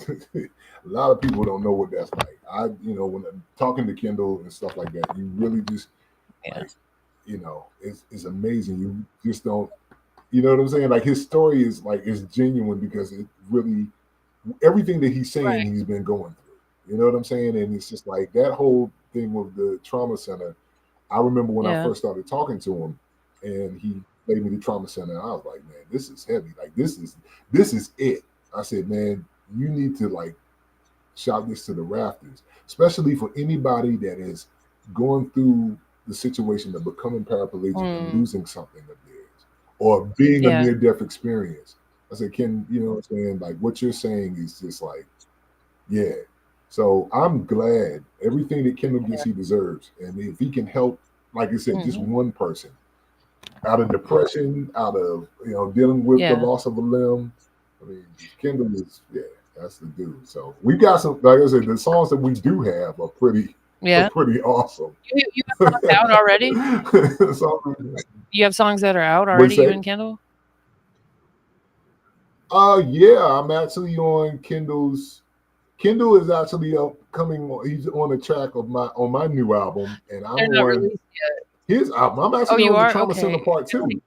S4: a lot of people don't know what that's like. When I'm talking to Kendall and stuff like that, you really just
S3: Yeah.
S4: like, it's amazing. You just don't, you know what I'm saying? Like his story is genuine because it really everything that he's saying
S3: Right.
S4: he's been going through. You know what I'm saying? And it's just like that whole thing with the trauma center. I remember when I
S3: Yeah.
S4: first started talking to him, and he played me the trauma center. And I was like, man, this is heavy. Like this is it. I said, man, you need to like shout this to the rafters, especially for anybody that is going through the situation of becoming paraplegic and
S3: Mm,
S4: losing something of theirs, or being a
S3: yeah.
S4: near-death experience. I said, Ken, you know what I'm saying? Like what you're saying is just like, yeah. So I'm glad everything that Kendall gets, he deserves, and if he can help, like I said, just
S3: Hmm.
S4: one person out of depression, out of dealing with the
S3: Yeah.
S4: loss of a limb. I mean, Kendall is that's the dude. So we got some, like I said, the songs that we do have are
S3: Yeah.
S4: pretty awesome.
S3: You have songs out already?
S4: So,
S3: You have songs that are out
S4: what'd
S3: already,
S4: you
S3: you
S4: say?
S3: and Kendall?
S4: Yeah, I'm actually on Kendall's. Kendall is actually coming. He's on the track of my new album, and I'm
S3: They're not
S4: on
S3: released yet.
S4: his album. I'm
S3: Oh,
S4: actually
S3: you
S4: on the
S3: are?
S4: Trauma Center
S3: Okay.
S4: Part Two.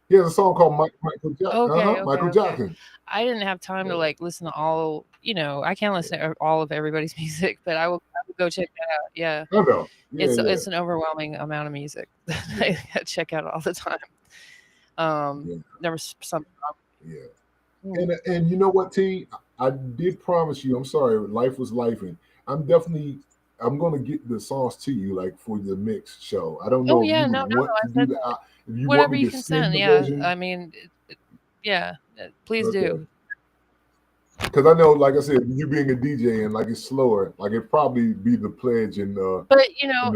S4: He has a song called Michael Jackson.
S3: Okay, okay,
S4: Michael
S3: okay.
S4: Jackson.
S3: I didn't have time
S4: Yeah,
S3: to like listen to all, I can't listen to all of everybody's music, but I will go check that out. Yeah.
S4: I know. Yeah, yeah,
S3: It's an overwhelming amount of music that
S4: yeah,
S3: I gotta check out all the time.
S4: yeah,
S3: There was something
S4: yeah.
S3: wrong.
S4: And you know what, T? I did promise you. I'm sorry, life was life, and I'm gonna get the songs to you like for the mix show. I don't
S3: Oh
S4: know if
S3: yeah,
S4: you would
S3: no, no,
S4: want
S3: I
S4: to do
S3: said
S4: the
S3: that.
S4: if you want
S3: Whatever
S4: me
S3: you
S4: to
S3: can
S4: send
S3: send.
S4: the
S3: Yeah,
S4: version.
S3: I mean, yeah, please
S4: Okay.
S3: do.
S4: Because I know, like I said, you being a DJ and like it's slower, like it probably be the pledge
S3: But
S4: in the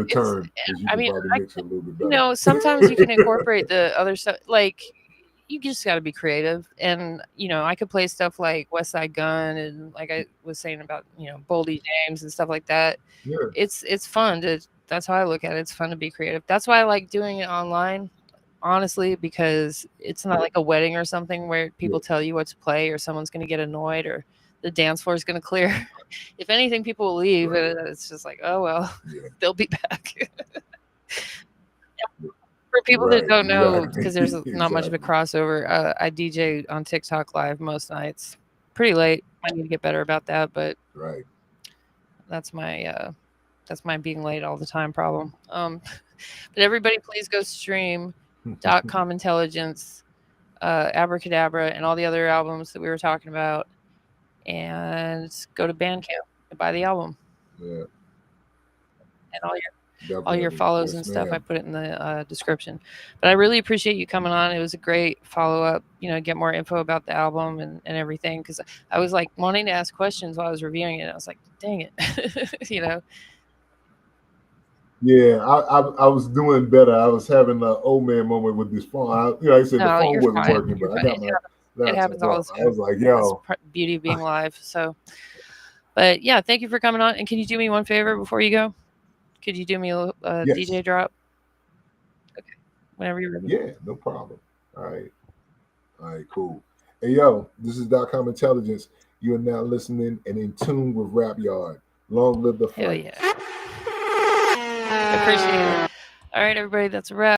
S3: it's.
S4: turn because you
S3: I
S4: can
S3: mean,
S4: probably
S3: I
S4: mix it a little bit better.
S3: sometimes you can incorporate the other stuff. Like you just got to be creative, and I could play stuff like West Side Gun, and like I was saying about Boldy James and stuff like that.
S4: Yeah,
S3: It's fun to. That's how I look at it. It's fun to be creative. That's why I like doing it online. Honestly, because it's not like a wedding or something where
S4: yeah,
S3: people tell you what to play or someone's going to get annoyed or the dance floor is going to clear. If anything, people will leave.
S4: right,
S3: And it's just like, oh well,
S4: yeah,
S3: they'll be back. For people that
S4: right,
S3: don't know, because there's
S4: exactly,
S3: not much of a
S4: exactly,
S3: crossover, I DJ on TikTok live most nights. Pretty late. I need to get better about that, but
S4: right.
S3: that's my being late all the time problem. But everybody, please go stream .com Intelligence, Abracadabra, and all the other albums that we were talking about, and go to Bandcamp and buy the album
S4: Yeah,
S3: and all your all your
S4: Definitely.
S3: follows
S4: Yes,
S3: and stuff. I
S4: ma'am.
S3: put it in the description. But I really appreciate you coming on. It was a great follow up. Get more info about the album and everything, because I was like wanting to ask questions while I was reviewing it. I was like, dang it,
S4: Yeah, I was doing better. I was having an old man moment with this phone. Like I said, the
S3: No,
S4: phone
S3: you're
S4: wasn't
S3: fine.
S4: working,
S3: You're
S4: but I
S3: fine.
S4: got my
S3: It happens
S4: laptop
S3: all the
S4: up. I
S3: time.
S4: was like,
S3: That's
S4: yo,
S3: beauty of being live. So, but yeah, thank you for coming on. And can you do me one favor before you go? Could you do me a
S4: yes,
S3: DJ drop? Okay, whenever you're ready.
S4: yeah, no problem. All right, cool. Hey, yo, this is .com Intelligence. You are now listening and in tune with Rap Yard. Long live the
S3: Hell
S4: fight.
S3: yeah. I appreciate it. All right, everybody, that's a wrap.